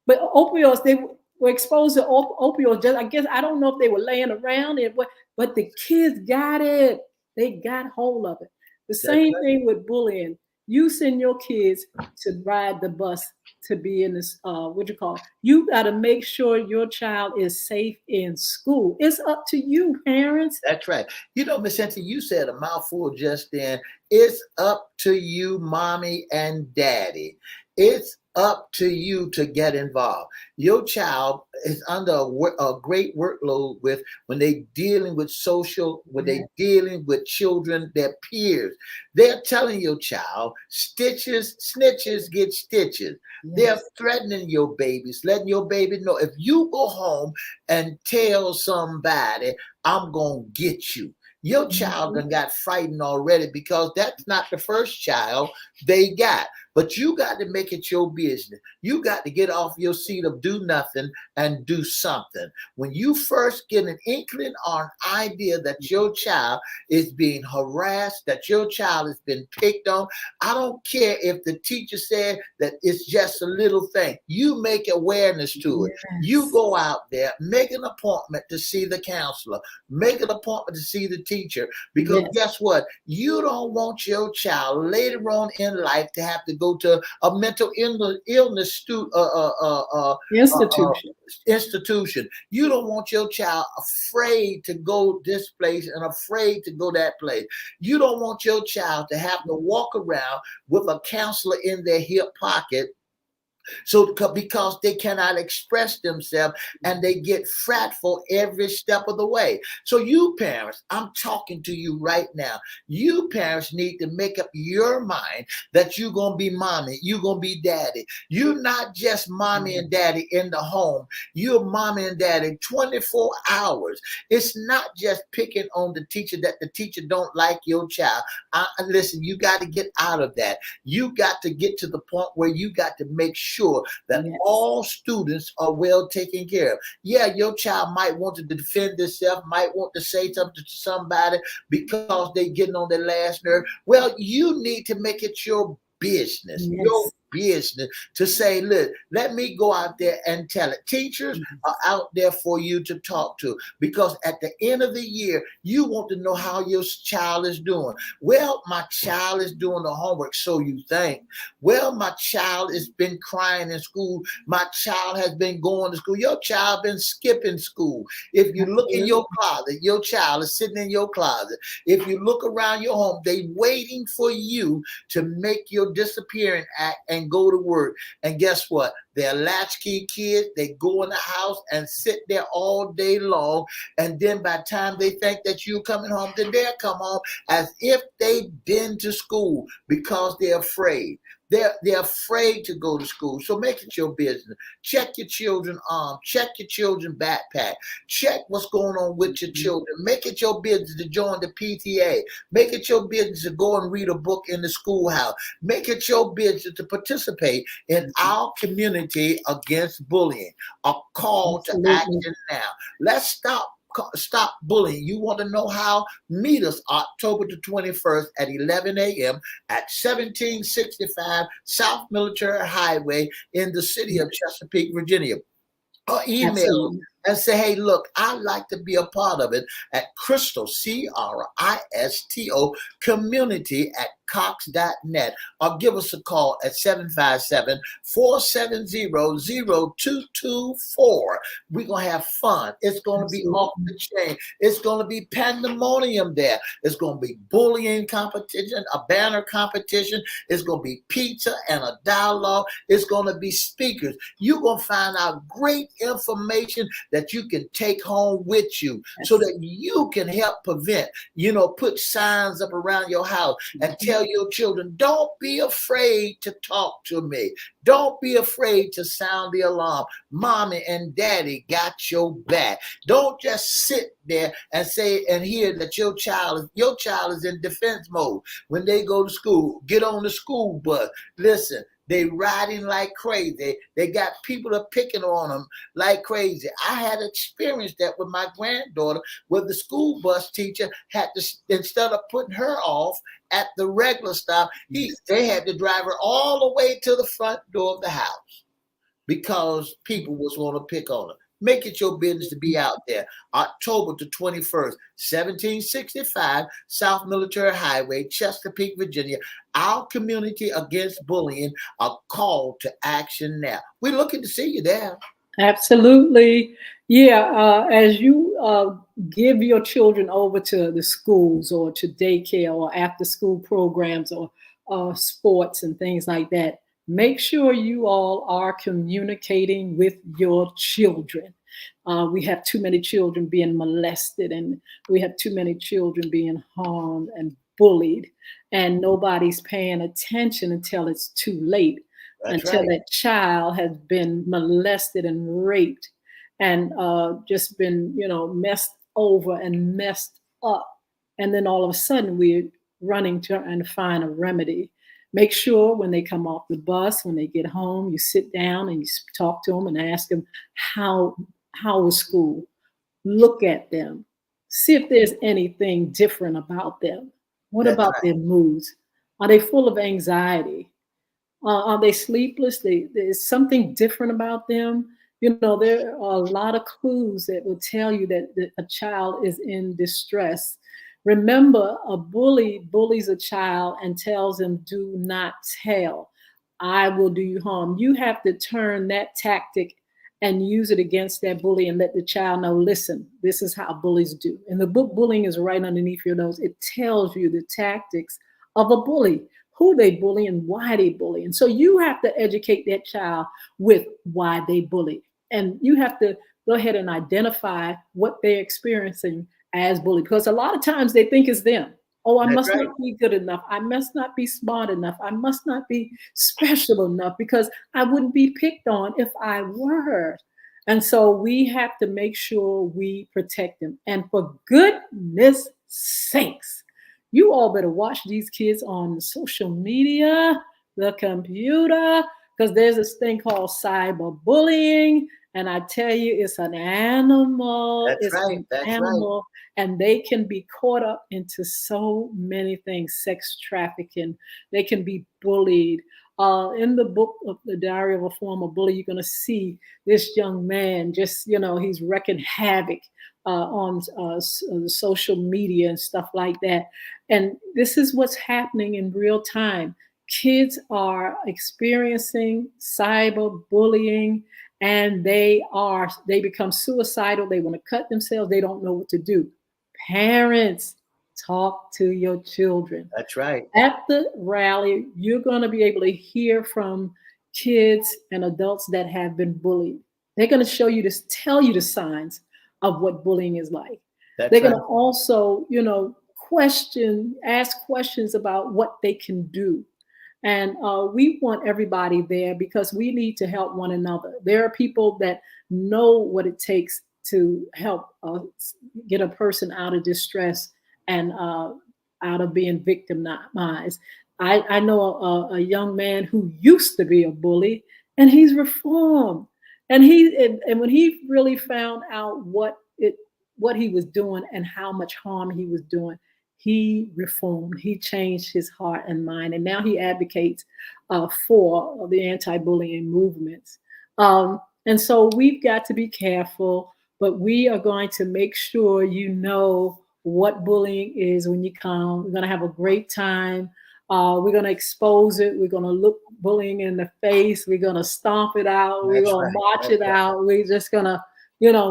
A: but opioids, they were exposed to opioids. Just, I guess, I don't know if they were laying around it, but the kids got it. They got hold of it. The same thing with bullying. You send your kids to ride the bus to be in this, you got to make sure your child is safe in school. It's up to you, parents.
B: That's right. You know, Miss Hinton, you said a mouthful just then. It's up to you, mommy and daddy. It's up to you to get involved. Your child is under a great workload with when they dealing with when they dealing with children, their peers. They're telling your child, snitches get stitches. They're threatening your babies, letting your baby know if you go home and tell somebody, I'm going to get you. Your child done got frightened already because that's not the first child they got. But you got to make it your business. You got to get off your seat of do nothing and do something. When you first get an inkling or an idea that your child is being harassed, that your child has been picked on, I don't care if the teacher said that it's just a little thing. You make awareness to it. You go out there, make an appointment to see the counselor, make an appointment to see the teacher, because guess what? You don't want your child later on in life to have to go to a mental illness institution. You don't want your child afraid to go this place and afraid to go that place. You don't want your child to have to walk around with a counselor in their hip pocket. So because they cannot express themselves and they get fretful every step of the way. So you parents, I'm talking to you right now. You parents need to make up your mind that you're going to be mommy, you're going to be daddy. You're not just mommy and daddy in the home. You're mommy and daddy 24 hours. It's not just picking on the teacher that the teacher don't like your child. Listen, you got to get out of that. You got to get to the point where you got to make sure that all students are well taken care of. Yeah, your child might want to defend themselves, might want to say something to somebody because they're getting on their last nerve. Well, you need to make it your business, your business to say, look, let me go out there and tell it. Teachers are out there for you to talk to, because at the end of the year, you want to know how your child is doing. Well, my child is doing the homework, so you think. Well, my child has been crying in school. My child has been going to school. Your child been skipping school. If you look in your closet, your child is sitting in your closet. If you look around your home, they waiting for you to make your disappearing act and go to work. And guess what? They're latchkey kids. They go in the house and sit there all day long. And then by the time they think that you're coming home, then they'll come home as if they've been to school because they're afraid. They're afraid to go to school. So make it your business. Check your children's arm. Check your children's backpack. Check what's going on with your children. Make it your business to join the PTA. Make it your business to go and read a book in the schoolhouse. Make it your business to participate in our community against bullying. A call to action now. Let's stop bullying. You want to know how? Meet us October the 21st at 11 a.m. at 1765 South Military Highway in the city of Chesapeake, Virginia. Or email and say, hey, look, I'd like to be a part of it at CRISTO, CRISTO, community at cox.net, or give us a call at 757-470-0224. We're going to have fun. It's going to be off the chain. It's going to be pandemonium there. It's going to be bullying competition, a banner competition. It's going to be pizza and a dialogue. It's going to be speakers. You're going to find out great information that you can take home with you so that you can help prevent, put signs up around your house and tell your children, don't be afraid to talk to me. Don't be afraid to sound the alarm. Mommy and daddy got your back. Don't just sit there and say and hear that your child is in defense mode. When they go to school, get on the school bus. Listen, they riding like crazy. They got people are picking on them like crazy. I had experienced that with my granddaughter, where the school bus teacher had to, instead of putting her off at the regular stop, they had to drive her all the way to the front door of the house because people was going to pick on her. Make it your business to be out there. October the 21st, 1765, South Military Highway, Chesapeake, Virginia. Our community against bullying, a call to action now. We're looking to see you there.
A: Absolutely. Yeah. As you give your children over to the schools or to daycare or after school programs or sports and things like that, make sure you all are communicating with your children. We have too many children being molested, and we have too many children being harmed and bullied, and nobody's paying attention until it's too late,
B: That's
A: until
B: right.
A: that child has been molested and raped and just been, messed over and messed up. And then all of a sudden, we're running trying to find a remedy. Make sure when they come off the bus, when they get home, you sit down and you talk to them and ask them how how was school. Look at them, see if there's anything different about them. What
B: That's
A: about
B: right.
A: their moods? Are they full of anxiety? Are they sleepless? There's something different about them. There are a lot of clues that will tell you that a child is in distress. Remember, a bully bullies a child and tells him, "Do not tell. I will do you harm." You have to turn that tactic and use it against that bully and let the child know, listen, this is how bullies do. And the book Bullying is right underneath your nose. It tells you the tactics of a bully, who they bully and why they bully. And so you have to educate that child with why they bully. And you have to go ahead and identify what they're experiencing as bully, because a lot of times they think it's them. Oh, I
B: That's
A: must
B: right.
A: not be good enough. I must not be smart enough. I must not be special enough because I wouldn't be picked on if I were. And so we have to make sure we protect them. And for goodness sakes, you all better watch these kids on social media, the computer, because there's this thing called cyberbullying. And I tell you, it's an animal.
B: That's
A: It's
B: right.
A: an
B: That's right.
A: animal. And they can be caught up into so many things, sex trafficking. They can be bullied. In the book of The Diary of a Former Bully, you're going to see this young man just, he's wrecking havoc on social media and stuff like that. And this is what's happening in real time. Kids are experiencing cyberbullying, and they become suicidal. They want to cut themselves. They don't know what to do. Parents, talk to your children.
B: That's right.
A: At the rally, you're going to be able to hear from kids and adults that have been bullied. They're going to show you this, tell you the signs of what bullying is like. They're
B: That's
A: going
B: right.
A: to also, ask questions about what they can do. And we want everybody there because we need to help one another. There are people that know what it takes to help get a person out of distress and out of being victimized. I know a young man who used to be a bully, and he's reformed. And when he really found out what he was doing and how much harm he was doing, he reformed. He changed his heart and mind, and now he advocates for the anti-bullying movements. And so we've got to be careful, but we are going to make sure you know what bullying is when you come. We're going to have a great time. We're going to expose it. We're going to look bullying in the face. We're going to stomp it out. We're
B: That's
A: going to
B: right.
A: march
B: That's
A: it
B: right.
A: out. We're just going to,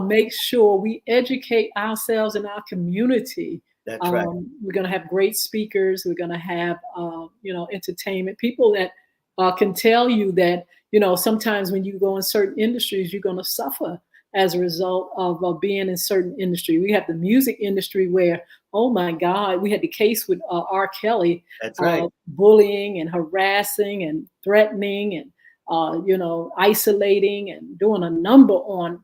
A: make sure we educate ourselves and our community.
B: That's right.
A: We're going to have great speakers. We're going to have, entertainment people that can tell you that, sometimes when you go in certain industries, you're going to suffer as a result of being in certain industry. We have the music industry where, oh my God, we had the case with R. Kelly,
B: That's right.
A: bullying and harassing and threatening and isolating and doing a number on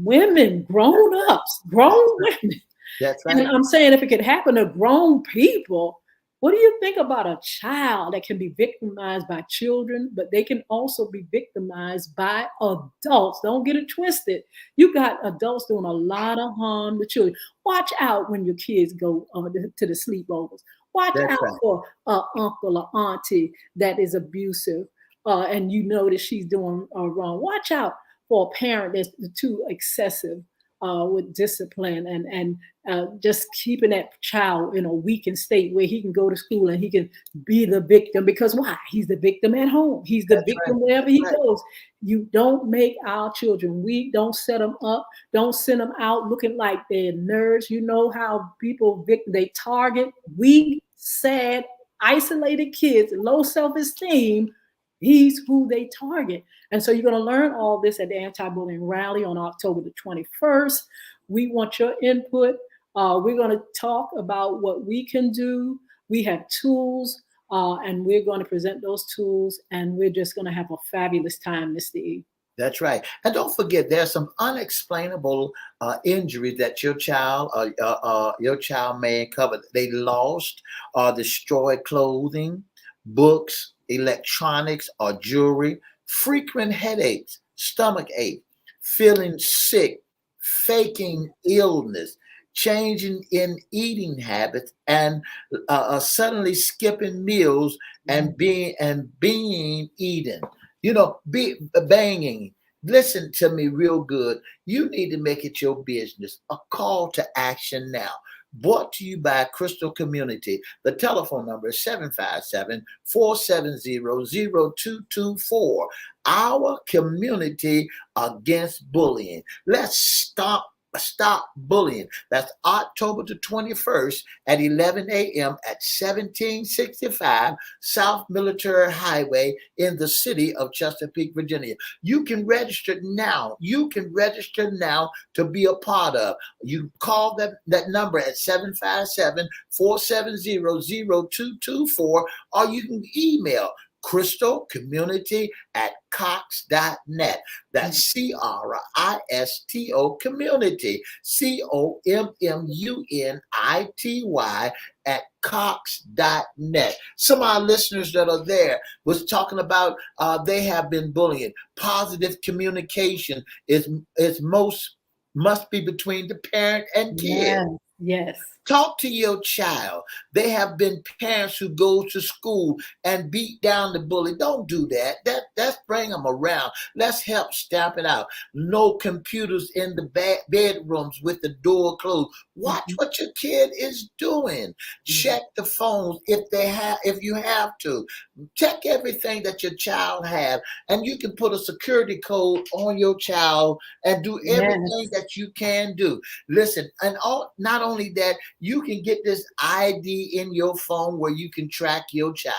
A: women, grown ups, grown women.
B: That's
A: And
B: right.
A: I'm saying if it could happen to grown people, what do you think about a child that can be victimized by children, but they can also be victimized by adults? Don't get it twisted. You got adults doing a lot of harm to children. Watch out when your kids go to the sleepovers. Watch
B: That's
A: out
B: right.
A: for uncle or auntie that is abusive, and you know that she's doing wrong. Watch out for a parent that's too excessive with discipline and just keeping that child in a weakened state where he can go to school and he can be the victim. Because why? He's the victim at home. He's the
B: That's right.
A: victim wherever he
B: That's right.
A: goes. You don't make our children weak. Don't set them up. Don't send them out looking like they're nerds. You know how people they target weak, sad, isolated kids, low self-esteem. He's who they target. And so you're going to learn all this at the anti-bullying rally on October the 21st. We want your input. We're going to talk about what we can do. We have tools, and we're going to present those tools, and we're just going to have a fabulous time, Mr. E.
B: That's right. And don't forget, there's some unexplainable injuries that your child may uncover. They lost or destroyed clothing, books, electronics, or jewelry, frequent headaches, stomach ache, feeling sick, faking illness, changing in eating habits, and suddenly skipping meals and being eaten. Be banging. Listen to me real good. You need to make it your business. A call to action now. Brought to you by Crystal Community. The telephone number is 757-470-0224. Our community against bullying. Let's stop bullying. That's October the 21st at 11 a.m. at 1765 South Military Highway in the city of Chesapeake, Virginia. You can register now. You can register now to be a part of. You call that number at 757-470-0224, or you can email CRISTO Community at Cox.net. That's CRISTO Community, COMMUNITY at Cox.net. Some of our listeners that are there was talking about they have been bullying. Positive communication must be between the parent and kid.
A: Yes.
B: Talk to your child. There have been parents who go to school and beat down the bully. Don't do that. Let's bring them around. Let's help stamp it out. No computers in the bedrooms with the door closed. Watch what your kid is doing. Check the phones if you have to. Check everything that your child have, and you can put a security code on your child and do everything that you can do. Listen, and not only that, you can get this ID in your phone where you can track your child.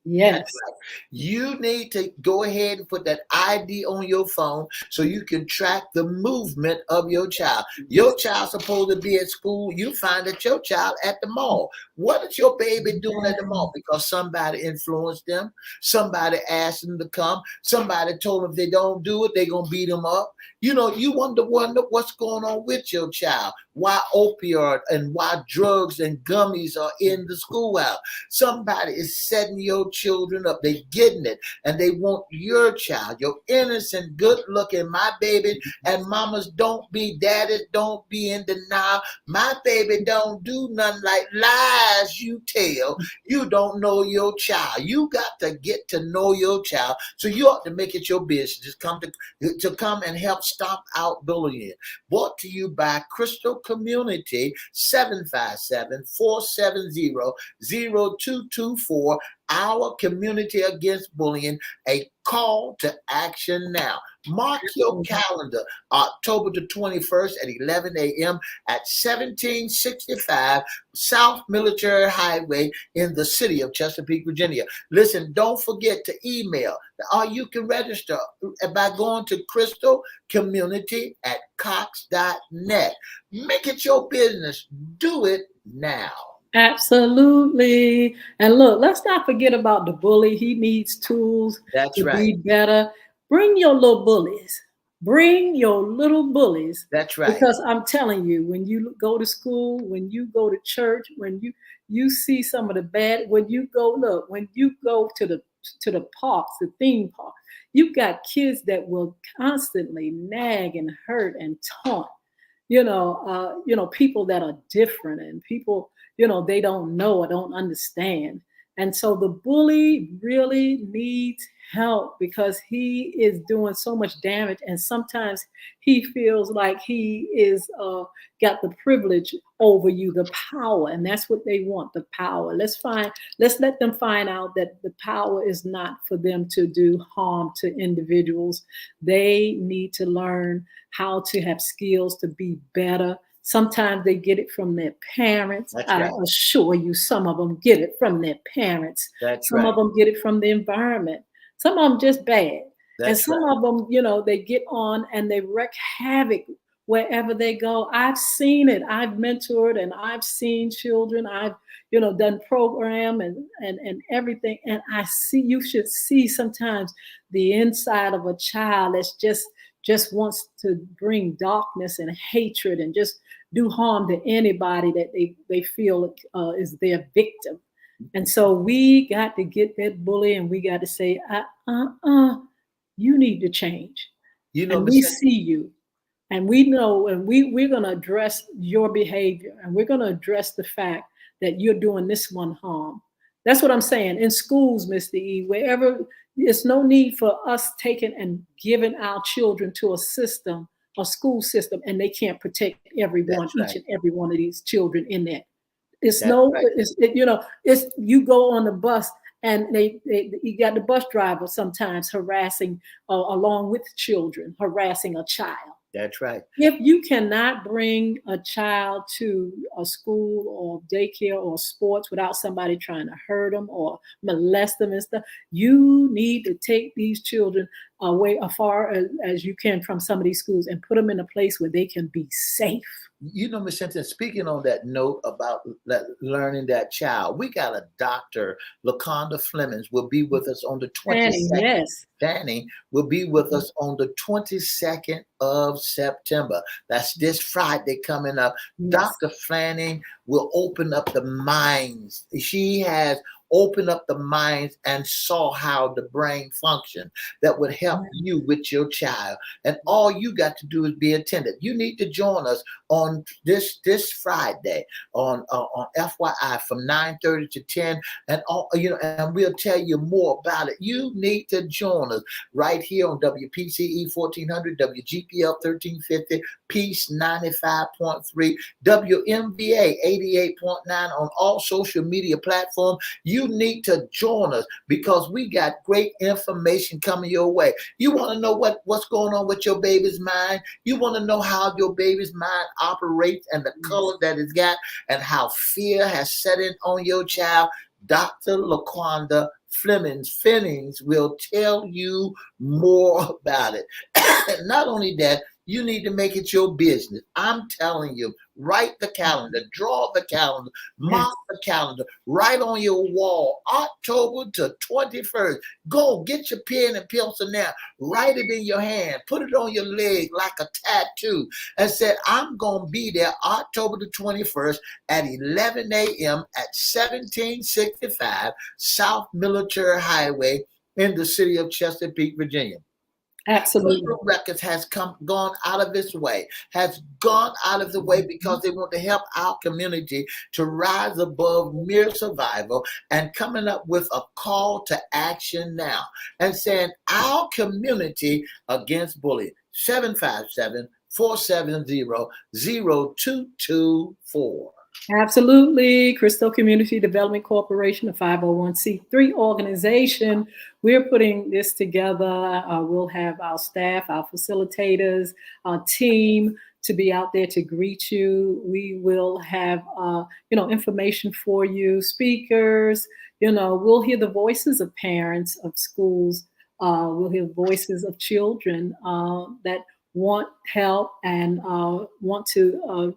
A: Yes.
B: Right. You need to go ahead and put that ID on your phone so you can track the movement of your child. Your child's supposed to be at school. You find that your child at the mall. What is your baby doing at the mall? Because somebody influenced them. Somebody asked them to come. Somebody told them if they don't do it, they're going to beat them up. You wonder what's going on with your child. Why opioid and why drugs and gummies are in the schoolhouse. Somebody is setting your children up. They're getting it, and they want your child, your innocent, good-looking, my baby. And mamas, don't be daddies, don't be in denial. My baby don't do nothing like lies you tell. You don't know your child. You got to get to know your child, so you ought to make it your business to come and help stop out bullying. Brought to you by Crystal Community, 757-470-0224. Our community against bullying, a call to action now. Mark your calendar, October the 21st at 11 a.m. at 1765 South Military Highway in the city of Chesapeake, Virginia. Listen, don't forget to email, or you can register by going to Crystal Community at Cox.net. Make it your business. Do it now.
A: Absolutely. And look, let's not forget about the bully. He needs tools
B: That's
A: to
B: right.
A: be better. Bring your little bullies. Bring your little bullies.
B: That's right.
A: Because I'm telling you, when you go to school, when you go to church, when you see some of the bad, when you go to the parks, the theme park, you've got kids that will constantly nag and hurt and taunt. People that are different, and people, they don't know or don't understand. And so the bully really needs help because he is doing so much damage. And sometimes he feels like he is got the privilege over you, the power. And that's what they want, the power. Let's let them find out that the power is not for them to do harm to individuals. They need to learn how to have skills to be better. Sometimes they get it from their parents.
B: That's
A: I
B: right.
A: assure you, some of them get it from their parents.
B: That's
A: Some
B: right.
A: of them get it from the environment. Some of them just bad. And
B: That's
A: some
B: right.
A: of them, they get on and they wreak havoc wherever they go. I've seen it. I've mentored and I've seen children. I've, done program and everything. And I see, you should see sometimes the inside of a child that's just wants to bring darkness and hatred and just do harm to anybody that they feel is their victim. And so we got to get that bully and we got to say, you need to change.
B: You know,
A: And we
B: Miss
A: see you. And we know, and we're going to address your behavior and we're going to address the fact that you're doing this one harm. That's what I'm saying. In schools, Mr. E, wherever, there's no need for us taking and giving our children to a school system, and they can't protect everyone,
B: That's
A: each
B: right.
A: and every one of these children in there. It's
B: That's
A: no,
B: right.
A: it's you go on the bus and you got the bus driver sometimes harassing along with children, harassing a child.
B: That's right.
A: If you cannot bring a child to a school or daycare or sports without somebody trying to hurt them or molest them and stuff, you need to take these children away as far as you can from some of these schools and put them in a place where they can be safe.
B: You know, Miss Hinton, speaking on that note about learning that child, we got a doctor, Laconda Flemings, will be with us on the
A: Fanny,
B: 22nd.
A: yes.
B: Fanny will be with us on the 22nd of September. That's this Friday coming up.
A: Yes.
B: Dr. Fanning will open up the minds. She has opened up the minds and saw how the brain functions that would help you with your child. And all you got to do is be attentive. You need to join us on this Friday on FYI from 9:30 to 10, and and we'll tell you more about it. You need to join us right here on WPCE 1400, WGPL 1350, Peace 95.3, WMVA 88.9 on all social media platforms. You need to join us because we got great information coming your way. You want to know what's going on with your baby's mind? You want to know how your baby's mind operates and the color that it's got and how fear has set in on your child? Dr. Laquanda Flemings will tell you more about it. Not only that, you need to make it your business. I'm telling you, write the calendar, draw the calendar, mark the calendar, write on your wall, October to 21st. Go get your pen and pencil now, write it in your hand, put it on your leg like a tattoo, and said, I'm going to be there October the 21st at 11 a.m. at 1765 South Military Highway in the city of Chesapeake, Virginia.
A: Absolutely.
B: CRISTO Records has gone out of its way, because they want to help our community to rise above mere survival and coming up with a call to action now and saying our community against bullying. 757-470-0224.
A: Absolutely. CRISTO Community Development Corporation, a 501c3 organization. We're putting this together. We'll have our staff, our facilitators, our team to be out there to greet you. We will have, information for you, speakers. We'll hear the voices of parents of schools. We'll hear voices of children that want help and want to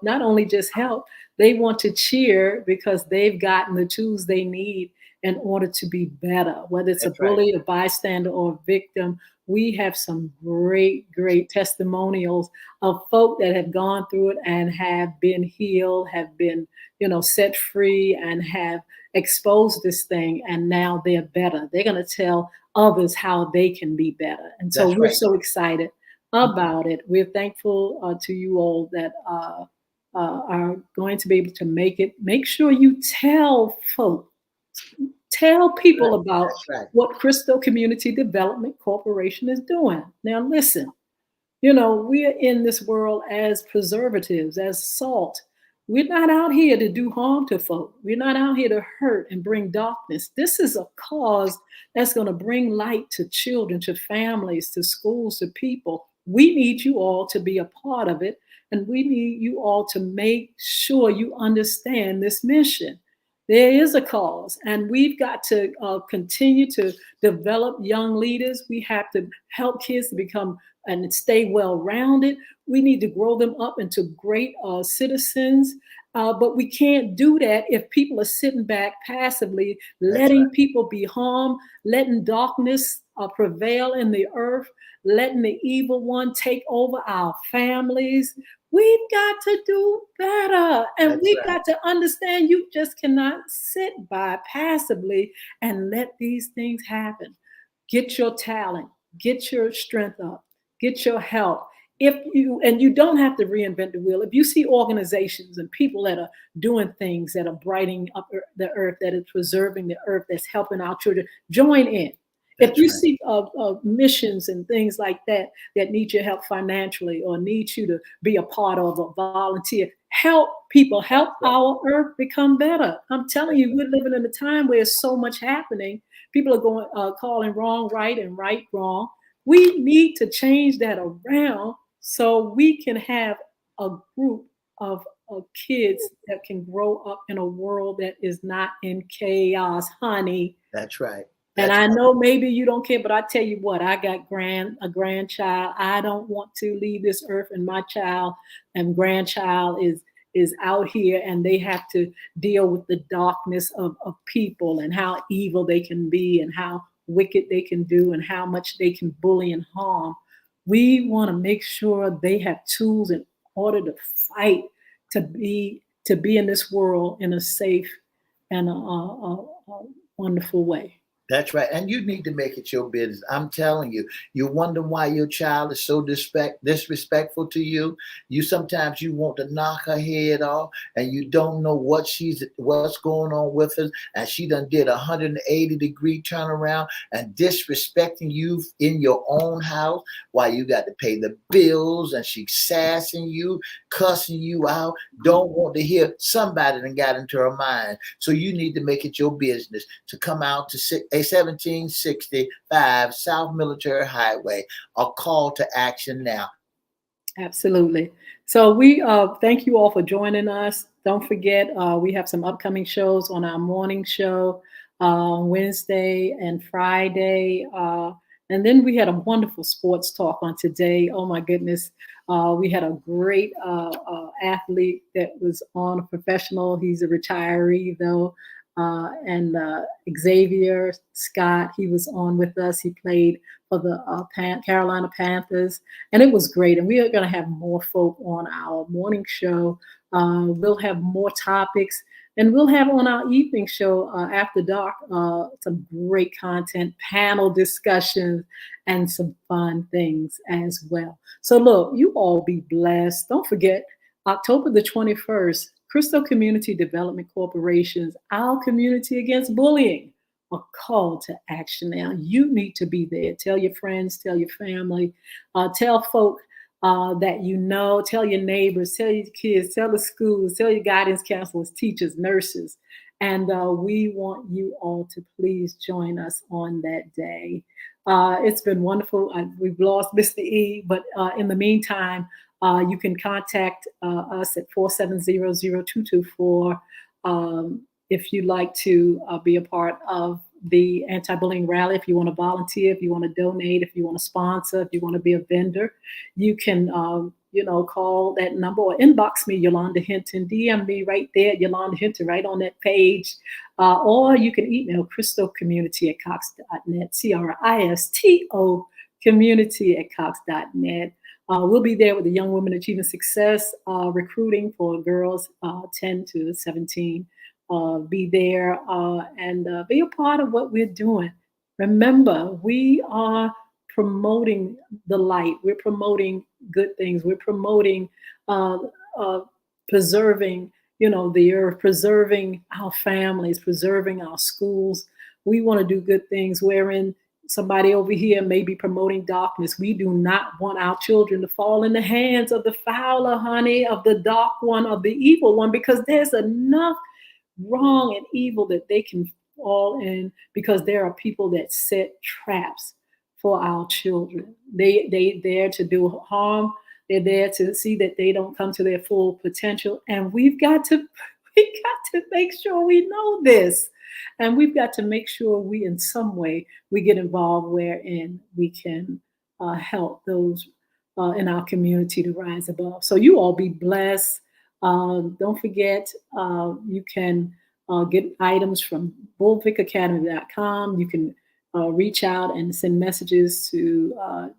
A: not only just help, they want to cheer because they've gotten the tools they need in order to be better, whether it's
B: That's
A: a bully, a bystander, or a victim. We have some great, great testimonials of folk that have gone through it and have been healed, have been, set free, and have exposed this thing, and now they're better. They're going to tell others how they can be better. And so we're so excited about it. We're thankful to you all that are going to be able to make it. Make sure you tell folk Tell people
B: Right.
A: about
B: That's right.
A: what CRISTO Community Development Corporation is doing. Now, listen, you know, we are in this world as preservatives, as salt. We're not out here to do harm to folk. We're not out here to hurt and bring darkness. This is a cause that's going to bring light to children, to families, to schools, to people. We need you all to be a part of it. And we need you all to make sure you understand this mission. There is a cause, and we've got to continue to develop young leaders. We have to help kids to become and stay well rounded. We need to grow them up into great citizens. But we can't do that if people are sitting back passively,
B: That's
A: letting people be harmed, letting darkness prevail in the earth, letting the evil one take over our families. We've got to do better. And
B: that's
A: we've
B: right.
A: got to understand you just cannot sit by passively and let these things happen. Get your talent, get your strength up, get your help. If you, and you don't have to reinvent the wheel. If you see organizations and people that are doing things that are brightening up the earth, that is preserving the earth, that's helping our children, join in. If
B: That's
A: you
B: right.
A: see missions and things like that that need your help financially or need you to be a part of a volunteer, help people, help
B: That's right.
A: our earth become better. I'm telling
B: That's
A: you, we're living in a time where there's so much happening. People are going calling wrong right and right wrong. We need to change that around so we can have a group of kids that can grow up in a world that is not in chaos, honey.
B: That's right.
A: And
B: That's
A: I
B: right.
A: know maybe you don't care, but I tell you what, I got a grandchild. I don't want to leave this earth, and my child and grandchild is out here, and they have to deal with the darkness of people and how evil they can be and how wicked they can do and how much they can bully and harm. We want to make sure they have tools in order to fight to be in this world in a safe and a wonderful way.
B: That's right. And you need to make it your business. I'm telling you, you wonder why your child is so disrespectful to you. You sometimes you want to knock her head off and you don't know what's going on with her. And she done did a 180-degree turnaround and disrespecting you in your own house while you got to pay the bills and she's sassing you, cussing you out, don't want to hear somebody that got into her mind. So you need to make it your business to come out to 1765 South Military Highway. A call to action now.
A: Absolutely. So we thank you all for joining us. Don't forget, we have some upcoming shows on our morning show Wednesday and Friday. And then we had a wonderful sports talk on today. Oh my goodness. We had a great athlete that was on, a professional. He's a retiree though. And Xavier Scott, he was on with us. He played for the Carolina Panthers, and it was great. And we are going to have more folk on our morning show. We'll have more topics, and we'll have on our evening show after dark some great content, panel discussions, and some fun things as well. So look, you all be blessed. Don't forget, October the 21st, CRISTO Community Development Corporation's Our Community Against Bullying, a call to action. Now, you need to be there. Tell your friends, tell your family, tell folk that you know, tell your neighbors, tell your kids, tell the schools, tell your guidance counselors, teachers, nurses. And we want you all to please join us on that day. It's been wonderful. We've lost Mr. E, but in the meantime, you can contact us at 470-0224 if you'd like to be a part of the anti-bullying rally. If you want to volunteer, if you want to donate, if you want to sponsor, if you want to be a vendor, you can call that number or inbox me, Yolanda Hinton, DM me right there, Yolanda Hinton, right on that page. Or you can email cristocommunity@cox.net, CRISTO community@cox.net. We'll be there with the Young Women Achieving Success recruiting for girls 10 to 17. Be there and be a part of what we're doing. Remember, we are promoting the light. We're promoting good things. We're promoting uh, preserving the earth, preserving our families, preserving our schools. We want to do good things wherein somebody over here may be promoting darkness. We do not want our children to fall in the hands of the fowler, honey, of the dark one, of the evil one, because there's enough wrong and evil that they can fall in, because there are people that set traps for our children. They there to do harm. They're there to see that they don't come to their full potential. And we've got to make sure we know this. And we've got to make sure we in some way we get involved wherein we can help those in our community to rise above. So you all be blessed. Don't forget, you can get items from bullvickacademy.com. You can reach out and send messages to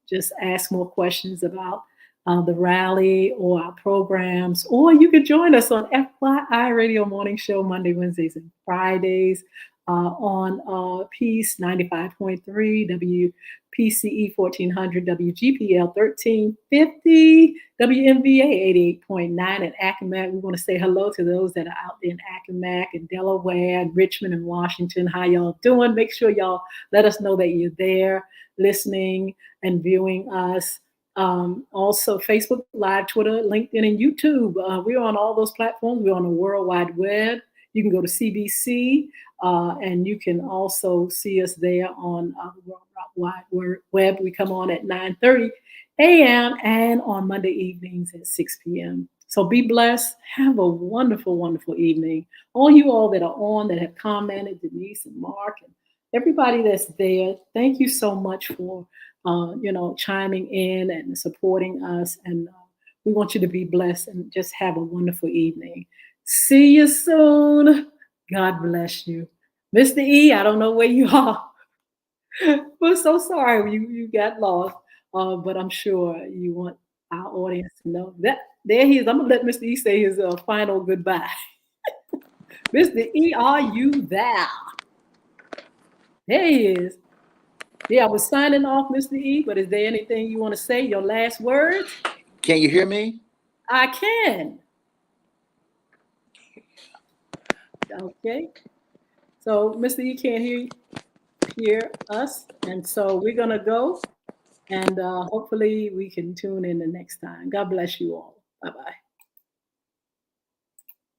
A: just ask more questions about the rally or our programs, or you could join us on FYI Radio Morning Show Monday, Wednesdays, and Fridays on Peace 95.3, WPCE 1400, WGPL 1350, WMVA 88.9, and Accomack. We want to say hello to those that are out there in Accomack and Delaware and Richmond and Washington. How y'all doing? Make sure y'all let us know that you're there listening and viewing us. Also, Facebook Live, Twitter, LinkedIn, and YouTube. We're on all those platforms. We're on the World Wide Web. You can go to CBC, and you can also see us there on the World Wide Web. We come on at 9:30 a.m. and on Monday evenings at 6 p.m. So be blessed. Have a wonderful, wonderful evening. All you all that are on, that have commented, Denise and Mark and everybody that's there, thank you so much for chiming in and supporting us. And we want you to be blessed and just have a wonderful evening. See you soon. God bless you. Mr. E, I don't know where you are. We're so sorry you got lost. But I'm sure you want our audience to know that there he is. I'm going to let Mr. E say his final goodbye. Mr. E, are you there? There he is. Yeah, I was signing off, Mr. E, but is there anything you want to say? Your last words?
B: Can you hear me?
A: I can. Okay. So Mr. E can't hear us. And so we're going to go. And hopefully we can tune in the next time. God bless you all. Bye-bye.